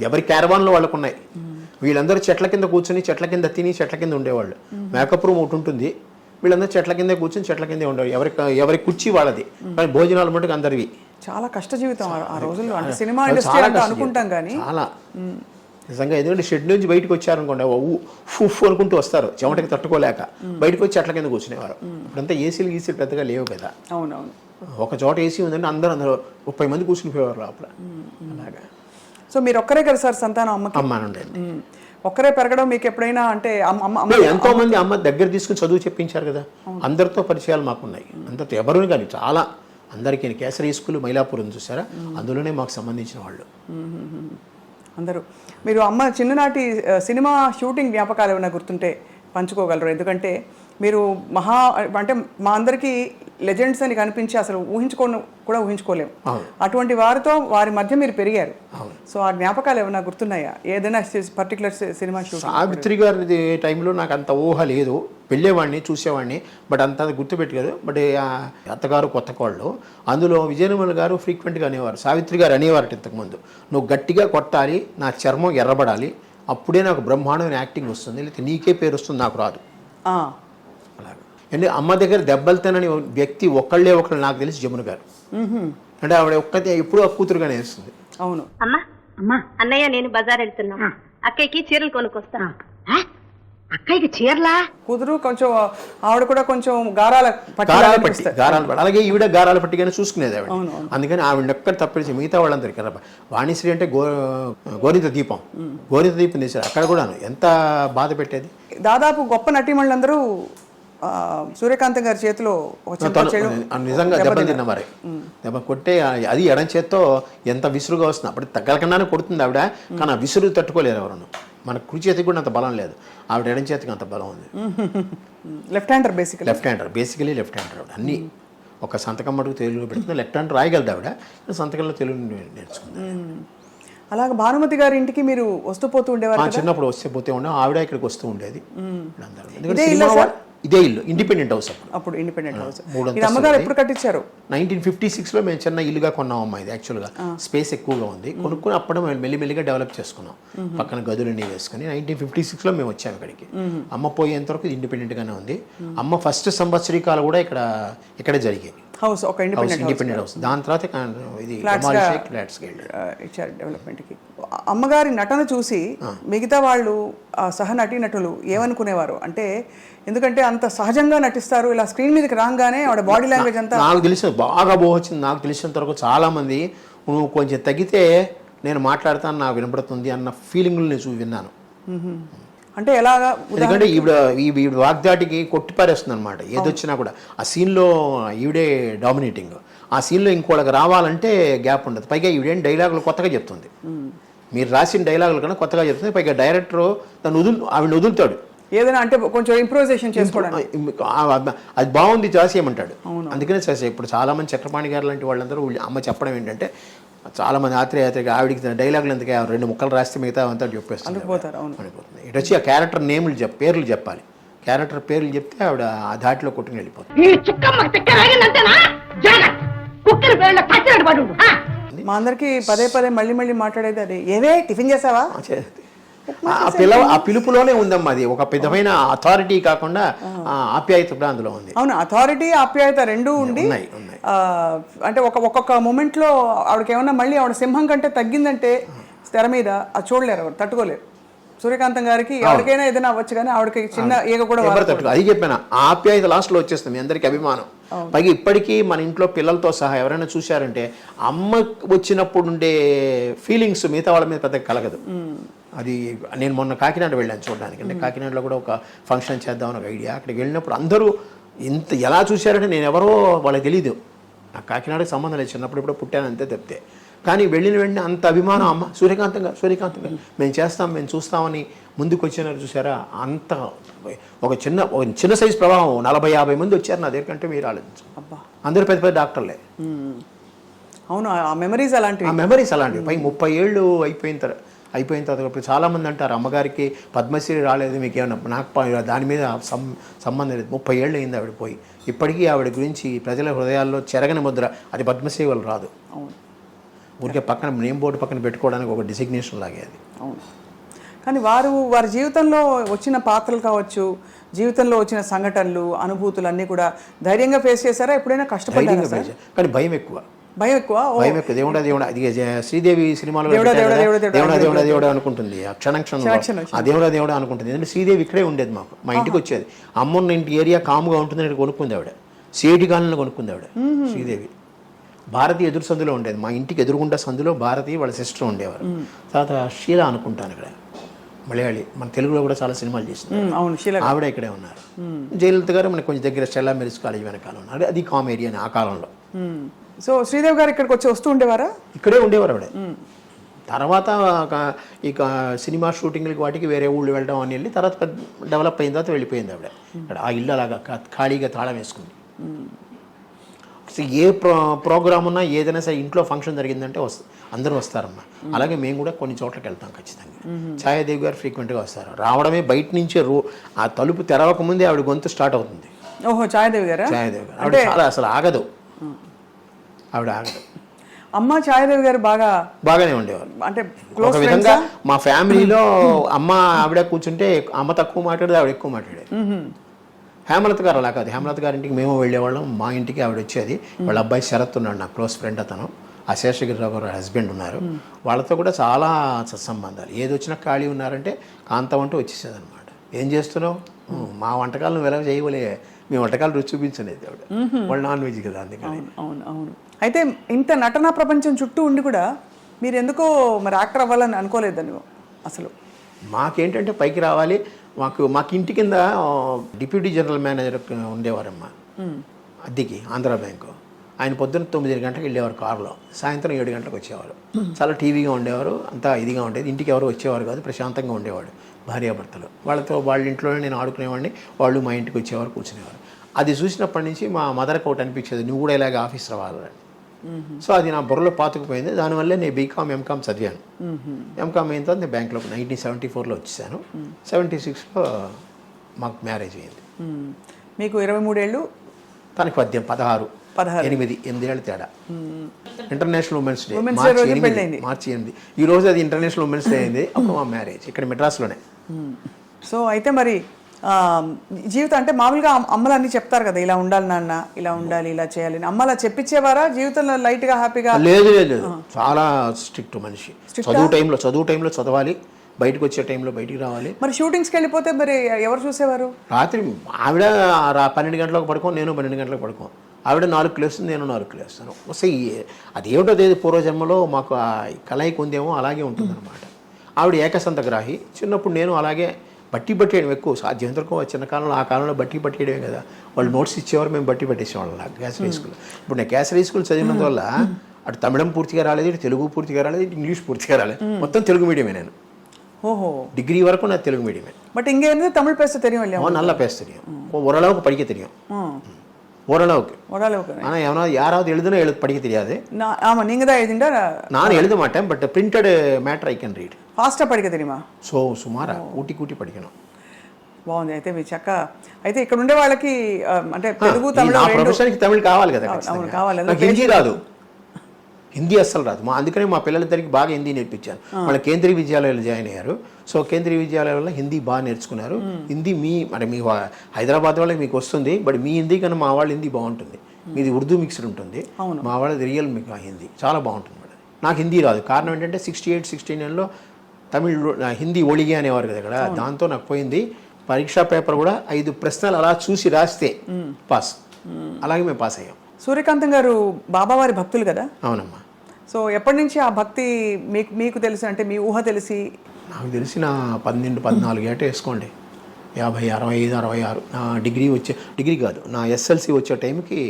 ఎవరి క్యారవాన్లో వాళ్ళకు ఉన్నాయి. వీళ్ళందరూ చెట్ల కింద కూర్చొని, చెట్ల కింద తిని, చెట్ల కింద ఉండేవాళ్ళు. మేకప్ రూమ్ ఒకటి ఉంటుంది, వీళ్ళందరూ చెట్ల కిందే కూర్చొని చెట్ల కిందే ఉండేవాళ్ళు. ఎవరి కుర్చీ వాళ్ళది, కానీ భోజనాలు మటుకు అందరివి. చాలా కష్ట జీవితం ఆ రోజుల్లో. అంటే సినిమా ఇండస్ట్రీ అంటే అనుకుంటాం కానీ చాలా నిజంగా. ఎందుకంటే షెడ్ నుంచి బయటకు వచ్చారనుకోండి, ఫుఫ్ అనుకుంటూ వస్తారు, చెమటకి తట్టుకోలేక బయటకు వచ్చి చెట్ల కింద కూర్చునేవారు. ఇప్పుడంతా ఏసీలు గీసీలు పెద్దగా లేవు కదా. అవునవును. ఒక చోట ఏసీ ఉందంటే అందరూ 30 మంది కూర్చునిపోయేవారు లోపల. అలాగా. సో మీరు ఒక్కరే కదా సార్ సంతానం అమ్మకి? అమ్మ నుండి ఒక్కరే పెరగడం మీకు ఎప్పుడైనా అంటే ఎంతో మంది అమ్మ దగ్గర తీసుకుని చదువు చెప్పించారు కదా, అందరితో పరిచయాలు మాకున్నాయి. అందరితో ఎవరు కానీ చాలా అందరికీ కేసరి స్కూల్ మైలాపూర్ ఉంది చూసారా, అందులోనే మాకు సంబంధించిన వాళ్ళు అందరూ. మీరు అమ్మ చిన్ననాటి సినిమా షూటింగ్ జ్ఞాపకాలు ఏమైనా గుర్తుంటే పంచుకోగలరు? ఎందుకంటే మీరు అంటే మా అందరికీ లెజెండ్స్ అని కనిపించి అసలు కూడా ఊహించుకోలేము. అటువంటి వారి మధ్య మీరు పెరిగారు. సో ఆ జ్ఞాపకాలు ఏమైనా గుర్తున్నాయా? ఏదైనా పర్టికులర్ సినిమా షూట్? సావిత్రి గారి టైంలో నాకు అంత ఊహ లేదు, వెళ్ళేవాడిని చూసేవాడిని, బట్ అంత గుర్తుపెట్టలేదు. బట్ అత్తగారు కొత్త కోళ్ళు అందులో విజయనిర్మల గారు ఫ్రీక్వెంట్గా అనేవారు, సావిత్రి గారు అనేవారు ఇంతకుముందు, నువ్వు గట్టిగా కొట్టాలి, నా చర్మం ఎర్రబడాలి, అప్పుడే నాకు బ్రహ్మాండమైన యాక్టింగ్ వస్తుంది, లేకపోతే నీకే పేరు వస్తుంది, నాకు రాదు. అలాగే. అంటే అమ్మ దగ్గర దెబ్బలు తినని వ్యక్తి ఒకళ్ళు నాకు తెలిసి జమున గారు. అంటే ఆవిడ ఒక్కతే ఎప్పుడూ ఆ కూతురుగానే వేస్తుంది. అవును. అమ్మా అన్నయ్య నేను బజార్ వెళ్తున్నా, అక్కయ్యకి చీరలు కొనుక్కొస్తా. అక్కయ్యకి చీరలా? కూతురు కొంచెం ఆవిడ కూడా కొంచెం గారాల పట్టి. అలాగే ఈవిడ గారాల పట్టిగానే చూసుకునేది ఆవిడ. అందుకని ఆవిడ ఎక్కడ తప్పించి మిగతా వాళ్ళందరికీ వాణిశ్రీ అంటే గోరింత దీపం తీశారు, అక్కడ కూడా ఎంత బాధ పెట్టేది. దాదాపు గొప్ప నటీమణులందరూ సూర్యకాంతం గారి చేతిలో నిజంగా దెబ్బలు తిన్న మరి దెబ్బ కొట్టే అది ఎడం చేత్తో ఎంత విసురుగా వస్తుంది, అప్పుడు తగ్గలకుండానే కొడుతుంది ఆవిడ, కానీ ఆ విసురు తట్టుకోలేరు ఎవరు. మన కుడి చేతికి కూడా అంత బలం లేదు, ఆవిడ ఎడం చేతికి అంత బలం ఉంది. Left hander basically left hander ఆవిడ. అన్ని ఒక సంతకం మటుకు తెలుగులో పెడుతుంది, లెఫ్ట్ హ్యాండ్ రాయగలదు ఆవిడ, సంతకంలో తెలుగు నేర్చుకుంది. అలాగే భానుమతి గారి ఇంటికి మీరు వస్తూ పోతూ ఉండేవారు? చిన్నప్పుడు వస్తే పోతే ఉండే, ఆవిడ ఇక్కడికి వస్తూ ఉండేది. ఇదే ఇల్లు, ఇండిపెండెంట్ హౌస్. అప్పుడు ఇండిపెండెంట్ హౌస్. అమ్మగారు ఎప్పుడు కట్టించారు? 1956లో మేము చిన్న ఇల్లుగా కొన్నాం అమ్మా. ఇది యాక్చువల్గా స్పేస్ ఎక్కువగా ఉంది, కొనుక్కుని అప్పుడు మేము మెల్లిమెల్లిగా డెవలప్ చేసుకున్నాం, పక్కన గదులన్నీ వేసుకుని. 1956లో మేము వచ్చాము ఇక్కడికి. అమ్మ పోయేంత వరకు ఇది ఇండిపెండెంట్గానే ఉంది. అమ్మ ఫస్ట్ సంవత్సరీకాలు కూడా ఇక్కడే జరిగాయి. హౌస్ ఒక ఇండిపెండెంట్ హౌస్. దాని తర్వాత ఇది ఇచ్చారు డెవలప్మెంట్కి. అమ్మగారి నటన చూసి మిగతా వాళ్ళు సహ నటీనటులు ఏమనుకునేవారు? అంటే ఎందుకంటే అంత సహజంగా నటిస్తారు, ఇలా స్క్రీన్ మీదకి రాగానే ఆవిడ బాడీ లాంగ్వేజ్ అంతా నాకు తెలిసిన బాగా వచ్చింది. నాకు తెలిసినంత వరకు చాలా మంది నువ్వు కొంచెం తగ్గితే నేను మాట్లాడతాను, నాకు వినపడుతుంది అన్న ఫీలింగ్లు నేను విన్నాను. అంటే ఎలాగా? ఎందుకంటే ఈవిడ వాగ్దాటికి కొట్టిపారేస్తుంది అనమాట, ఏదొచ్చినా కూడా. ఆ సీన్లో ఈవిడే డామినేటింగ్, ఆ సీన్లో ఇంకోళ్ళకి రావాలంటే గ్యాప్ ఉండదు. పైగా ఈవిడేం డైలాగులు కొత్తగా చెప్తుంది, మీరు రాసిన డైలాగులు కన్నా కొత్తగా చెప్తుంది. పైగా డైరెక్టర్ ఆవిడ వదులుతాడు ఏదైనా, అంటే కొంచెం ఇంప్రూవైజేషన్ చేసుకోవడానికి. అది బాగుంది చేసేయమంటాడు, అందుకనే చేసే. ఇప్పుడు చాలా మంది చక్రపాణి గారు లాంటి వాళ్ళందరూ అమ్మ చెప్పడం ఏంటంటే, చాలా మంది ఆత్రేయాత్రిగా ఆవిడికి డైలాగులు ఎందుకు 2 ముక్కలు రాస్తే మిగతా అంతా చెప్పేస్తుంది, అనిపోతుంది. ఇటు వచ్చి ఆ క్యారెక్టర్ నేములు పేర్లు చెప్పాలి, క్యారెక్టర్ పేర్లు చెప్తే ఆవిడ ఆ ధాటిలో కొట్టుకుని వెళ్ళిపోతుంది. మా అందరికి పదే మళ్ళీ మాట్లాడేది అది, ఏవే టిఫిన్ చేసావా? ఆ పిలుపులోనే ఉందమ్మా, అది ఒక విధమైన అథారిటీ కాకుండా ఆప్యాయత కూడా అందులో ఉంది. అవును, అథారిటీ ఆప్యాయత రెండూ ఉండి అంటే ఒక్కొక్క మూమెంట్ లో ఆవిడకి ఏమన్నా మళ్ళీ ఆవిడ సింహం కంటే తగ్గిందంటే తెర మీద అది చూడలేరు, ఎవరు తట్టుకోలేరు. సూర్యకాంతం గారికి ఎవరికైనా ఏదైనా అవ్వచ్చు, కానీ ఆవిడకి చిన్న ఈగ కూడా అది చెప్పాను. ఆప్యాయత లాస్ట్ లో వచ్చేస్తుంది, మీ అందరికి అభిమానం. పైగా ఇప్పటికీ మన ఇంట్లో పిల్లలతో సహా ఎవరైనా చూశారంటే అమ్మ వచ్చినప్పుడు ఉండే ఫీలింగ్స్ మిగతా వాళ్ళ మీద పెద్దగా కలగదు. అది నేను మొన్న కాకినాడ వెళ్ళాను చూడడానికి. అంటే కాకినాడలో కూడా ఒక ఫంక్షన్ చేద్దామని ఒక ఐడియా. అక్కడికి వెళ్ళినప్పుడు అందరూ ఎలా చూశారంటే నేను ఎవరో వాళ్ళకి తెలీదు, నాకు కాకినాడకి సంబంధం లేదు, చిన్నప్పుడు ఇప్పుడు పుట్టాను అంతే తప్పితే. కానీ వెళ్ళిన వెంటనే అంత అభిమానం, అమ్మ సూర్యకాంతం గారు మేము చేస్తాం, మేము చూస్తామని ముందుకు వచ్చినారు చూసారా. అంత ఒక చిన్న సైజు ప్రభావం. 40-50 మంది వచ్చారు నా దగ్గర కంటే, మీరు ఆలోచించు. అందరూ పెద్ద పెద్ద డాక్టర్లే. అవును, ఆ మెమరీస్ అలాంటివి. పై 30 ఏళ్ళు అయిపోయిన తర్వాత ఇప్పుడు చాలామంది అంటారు అమ్మగారికి పద్మశ్రీ రాలేదు, మీకు ఏమన్నా. నాకు దాని మీద సంబంధం లేదు. 30 ఏళ్ళు అయింది ఆవిడ పోయి. ఇప్పటికీ ఆవిడ గురించి ప్రజల హృదయాల్లో చెరగని ముద్ర. అది పద్మశ్రీ వాళ్ళు రాదు, ఊరికే పక్కన నేమ్ బోర్డు పక్కన పెట్టుకోవడానికి ఒక డిసిగ్నేషన్ లాగే అది. అవును, కానీ వారి జీవితంలో వచ్చిన పాత్రలు కావచ్చు, జీవితంలో వచ్చిన సంఘటనలు, అనుభూతులు అన్నీ కూడా ధైర్యంగా ఫేస్ చేశారా? ఎప్పుడైనా కష్టపడ్డారా? కానీ భయం ఎక్కువ. దేవుడా అది శ్రీదేవి సినిమాలో దేవుడా అనుకుంటుంది, క్షణం ఆ దేవుడా అనుకుంటుంది. ఎందుకంటే శ్రీదేవి ఇక్కడే ఉండేది, మా ఇంటికి వచ్చేది. అమ్మన్న ఇంటి ఏరియా కాముగా ఉంటుందని కొనుక్కుంది ఆవిడ, సేటి కాలంలో కొనుక్కుంది ఆవిడ శ్రీదేవి. భారతి ఎదురు సందులో ఉండేది, మా ఇంటికి ఎదురుగుండా సందులో భారతి వాళ్ళ సిస్టర్ ఉండేవారు. తర్వాత షీల అనుకుంటాను ఇక్కడ, మలయాళి, మన తెలుగులో కూడా చాలా సినిమాలు చేసింది. అవును, ఆవిడ ఇక్కడే ఉన్నారు. జయలలిత గారు మనకు కొంచెం దగ్గర స్టెల్లా మెరిస్ కాలేజ్ వెనకాల ఉన్నారు. అది కామెడీ అని ఆ కాలంలో. సో శ్రీదేవి గారు ఇక్కడికి వస్తూ ఉండేవారా? ఇక్కడే ఉండేవారు ఆవిడ. తర్వాత ఇక సినిమా షూటింగ్లకి వాటికి వేరే ఊళ్ళు వెళ్ళడం అని వెళ్ళి తర్వాత డెవలప్ అయిన తర్వాత వెళ్ళిపోయింది ఆవిడ. ఇక్కడ ఆ ఇల్లు అలాగా ఖాళీగా తాళం వేసుకుంది. ఏ ప్రోగ్రామ్ ఉన్నా ఏదైనా సరే ఇంట్లో ఫంక్షన్ జరిగిందంటే అందరూ వస్తారమ్మా. అలాగే మేము కూడా కొన్ని చోట్లకి వెళ్తాం ఖచ్చితంగా. ఛాయాదేవి గారు ఫ్రీక్వెంట్గా వస్తారు. రావడమే బయట నుంచే ఆ తలుపు తెరవక ముందే ఆవిడ గొంతు స్టార్ట్ అవుతుంది. ఓహో, ఛాయాదేవి గారు. ఛాయాదేవి గారు ఆవిడ చాలా అసలు ఆగదు, ఆవిడ ఆగదు. అమ్మ ఛాయాదేవి గారు బాగానే ఉండేవారు. అంటే ఒక విధంగా మా ఫ్యామిలీలో అమ్మ ఆవిడ కూర్చుంటే అమ్మ తక్కువ మాట్లాడేది, ఆవిడ ఎక్కువ మాట్లాడేది. హేమలత గారు అలా కాదు. హేమలత గారి ఇంటికి మేము వెళ్ళేవాళ్ళం, మా ఇంటికి ఆవిడ వచ్చేది. వాళ్ళ అబ్బాయి శరత్ ఉన్నాడు, నా క్లోజ్ ఫ్రెండ్ అతను. ఆ శేషగిరిరావు గారు హస్బెండ్ ఉన్నారు. వాళ్ళతో కూడా చాలా సత్సంబంధాలు. ఏది వచ్చినా ఖాళీ ఉన్నారంటే కాంతం అంటూ వచ్చేసేది అనమాట. ఏం చేస్తున్నావు, మా వంటకాలు నువ్వు ఎలా చేయవలే, మీ వంటకాలు రుచి చూపించలేదు ఆవిడ. వాళ్ళు నాన్ వెజ్ కదా, అందుకని. అవును. అయితే ఇంత నటనా ప్రపంచం చుట్టూ ఉండి కూడా మీరు ఎందుకో మరి యాక్టర్ అవ్వాలని అనుకోలేదని అసలు? మాకేంటంటే పైకి రావాలి. మాకు ఇంటి కింద డిప్యూటీ జనరల్ మేనేజర్ ఉండేవారమ్మా అద్దెకి, ఆంధ్రా బ్యాంకు. ఆయన పొద్దున్న 9 గంటలకు వెళ్ళేవారు కారులో, సాయంత్రం 7 గంటలకు వచ్చేవారు. చాలా టీవీగా ఉండేవారు, అంతా ఇదిగా ఉండేది. ఇంటికి ఎవరు వచ్చేవారు కాదు, ప్రశాంతంగా ఉండేవాడు భార్యాభర్తలు. వాళ్ళతో వాళ్ళ ఇంట్లోనే నేను ఆడుకునేవాడిని, వాళ్ళు మా ఇంటికి వచ్చేవారు, కూర్చునేవారు. అది చూసినప్పటి నుంచి మా మదర్కి ఒకటి అనిపించేది, నువ్వు కూడా ఇలాగ ఆఫీస్ రావాలని. సో అది నా బుర్రలో పాతుకుపోయింది. దానివల్లే నేను బీకామ్ ఎంకామ్ చదివాను. ఎంకామ్ అయిన తర్వాత నేను బ్యాంక్లో 1974లో వచ్చేసాను. 76లో మాకు మ్యారేజ్ అయింది. మీకు 23 ఏళ్ళు, తనకి 16, 8 ఏళ్ళ తేడా. ఇంటర్నేషనల్ ఉమెన్స్ డే మార్చి 8. ఈ రోజు అది ఇంటర్నేషనల్ ఉమెన్స్ డే అయింది. అప్పుడు మా మ్యారేజ్ ఇక్కడ మెడ్రాస్లోనే. సో అయితే మరి జీవితం అంటే మామూలుగా అమ్మలు అన్ని చెప్తారు కదా, ఇలా ఉండాలి నాన్న, ఇలా ఉండాలి, ఇలా చేయాలి. అమ్మలా చెప్పించేవారా జీవితంలో లైట్గా హ్యాపీగా? లేదు, చాలా స్ట్రిక్ట్ మనిషి. చదువు టైంలో చదవాలి, బయటకు వచ్చే టైంలో బయటికి రావాలి. మరి షూటింగ్స్కి వెళ్ళిపోతే మరి ఎవరు చూసేవారు? రాత్రి ఆవిడ 12 గంటలకు పడుకోను, నేను 12 గంటలకు పడుకోను. ఆవిడ 4 లేస్తుంది, నేను 4 లేస్తాను. వస్తే అదేమిటో తెలియదు, పూర్వజన్మలో మాకు ఆ కలయిక ఉందేమో, అలాగే ఉంటుందన్నమాట. ఆవిడ ఏకసంతగ్రాహి. చిన్నప్పుడు నేను అలాగే బట్టి పట్టేయడం ఎక్కువ, సాధ్యమంతరకు చిన్న కాలంలో, ఆ కాలంలో బట్టి పట్టేయడమే కదా. వాళ్ళు నోట్స్ ఇచ్చేవారు, మేము బట్టి పట్టేసేవాళ్ళం కేసరీ స్కూల్. ఇప్పుడు నేను కేసరీ స్కూల్ చదివినందువల్ల అటు తమిళం పూర్తిగా రాలేదు, ఇటు తెలుగు పూర్తిగా రాలేదు, ఇటు ఇంగ్లీష్ పూర్తిగా రాలేదు. మొత్తం తెలుగు మీడియమే నేను. ఓహో, డిగ్రీ వరకు నాకు తెలుగు మీడియమే. బట్ ఇంకే தமிழ் பேச தெரியும் இல்லையா? நல்லா பேச தெரியும், ஓரளவுக்கு படிக்க தெரியும். ஓரளவுக்கு. ஆனால் எவனா யாராவது எழுதுனா படிக்க தெரியாது. ஆமாம், நீங்கள் தான் எழுதிண்டா? நான் எழுத மாட்டேன், but printed matter I can read. ఫాస్ట్గా పడిక தெரியுமா? సో సుమారా కూటి పడికను. బాగుంది. అయితే మీ చక్క అయితే ఇక్కడ ఉండే వాళ్ళకి అంటే తెలుగు తమిళ ప్రొఫెషన్కి తమిళ్ కావాలి కదా, కావాలి. నాకు హిందీ రాదు, హిందీ అస్సలు రాదు. అందుకనే మా పిల్లలిద్దరికి బాగా హిందీ నేర్పించాను. వాళ్ళ కేంద్రీయ విద్యాలయాలు జాయిన్ అయ్యారు. సో కేంద్రీయ విద్యాలయాల్లో హిందీ బాగా నేర్చుకున్నారు. హిందీ అంటే మీ హైదరాబాద్ వాళ్ళకి మీకు వస్తుంది, బట్ మీ హిందీ కన్నా మా వాళ్ళ హిందీ బాగుంటుంది. మీది ఉర్దూ మిక్స్డ్ ఉంటుంది, మా వాళ్ళది రియల్ మీకు హిందీ చాలా బాగుంటుంది. నాకు హిందీ రాదు. కారణం ఏంటంటే 68, 69లో హిందీ ఒళిగే అనేవారు కదా ఇక్కడ, దాంతో నాకు పోయింది. పరీక్షా పేపర్ కూడా 5 ప్రశ్నలు అలా చూసి రాస్తే పాస్. అలాగే మేము పాస్ అయ్యాం. సూర్యకాంతం గారు బాబావారి భక్తులు కదా? అవునమ్మా. సో ఎప్పటి నుంచి ఆ భక్తి మీకు తెలిసి, అంటే మీ ఊహ తెలిసి? నాకు తెలిసి నా 12-14 ఏట వేసుకోండి, 50, 65, 66. నా డిగ్రీ కాదు, నా SLC వచ్చే టైంకి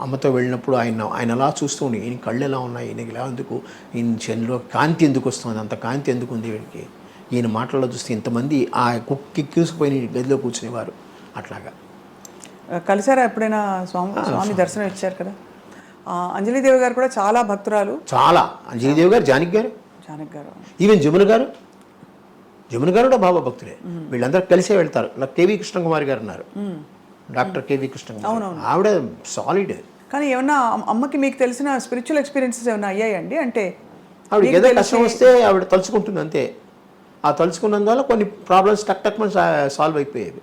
అమ్మతో వెళ్ళినప్పుడు ఆయన అలా చూస్తూ ఉండి, ఈయన కళ్ళు ఎలా ఉన్నాయి, ఈయనకి ఎలా ఎందుకు, ఈయన చెన్లో కాంతి ఎందుకు వస్తుంది, అంత కాంతి ఎందుకు ఉంది వీడికి, ఈయన మాటల్లో చూస్తే ఇంతమంది ఆ కుక్కిపోయిన గదిలో కూర్చునేవారు. అట్లాగా కలిసారా ఎప్పుడైనా? స్వామి దర్శనం ఇచ్చారు కదా. అంజలిదేవి గారు కూడా చాలా భక్తురాలు. చాలా. అంజలిదేవి గారు, జానకి గారు, ఈవెన్ జమున గారు కూడా బాబా భక్తులే. వీళ్ళందరూ కలిసే వెళ్తారు. నాకు కేవీ కృష్ణకుమారి గారు ఉన్నారు, డాక్టర్ కేవీ కృష్ణకుమారి. ఆవిడ సాలిడ్. కానీ ఏమన్నా అమ్మకి మీకు తెలిసిన స్పిరిచువల్ ఎక్స్పీరియన్సెస్ ఏమైనా అయ్యాయండి? అంటే ఆవిడకి ఏదో కష్టం వస్తే ఆవిడ తలుచుకుంటుంది అంతే. ఆ తలుచుకున్నందువల్ల కొన్ని ప్రాబ్లమ్స్ టక్ సాల్వ్ అయిపోయేవి.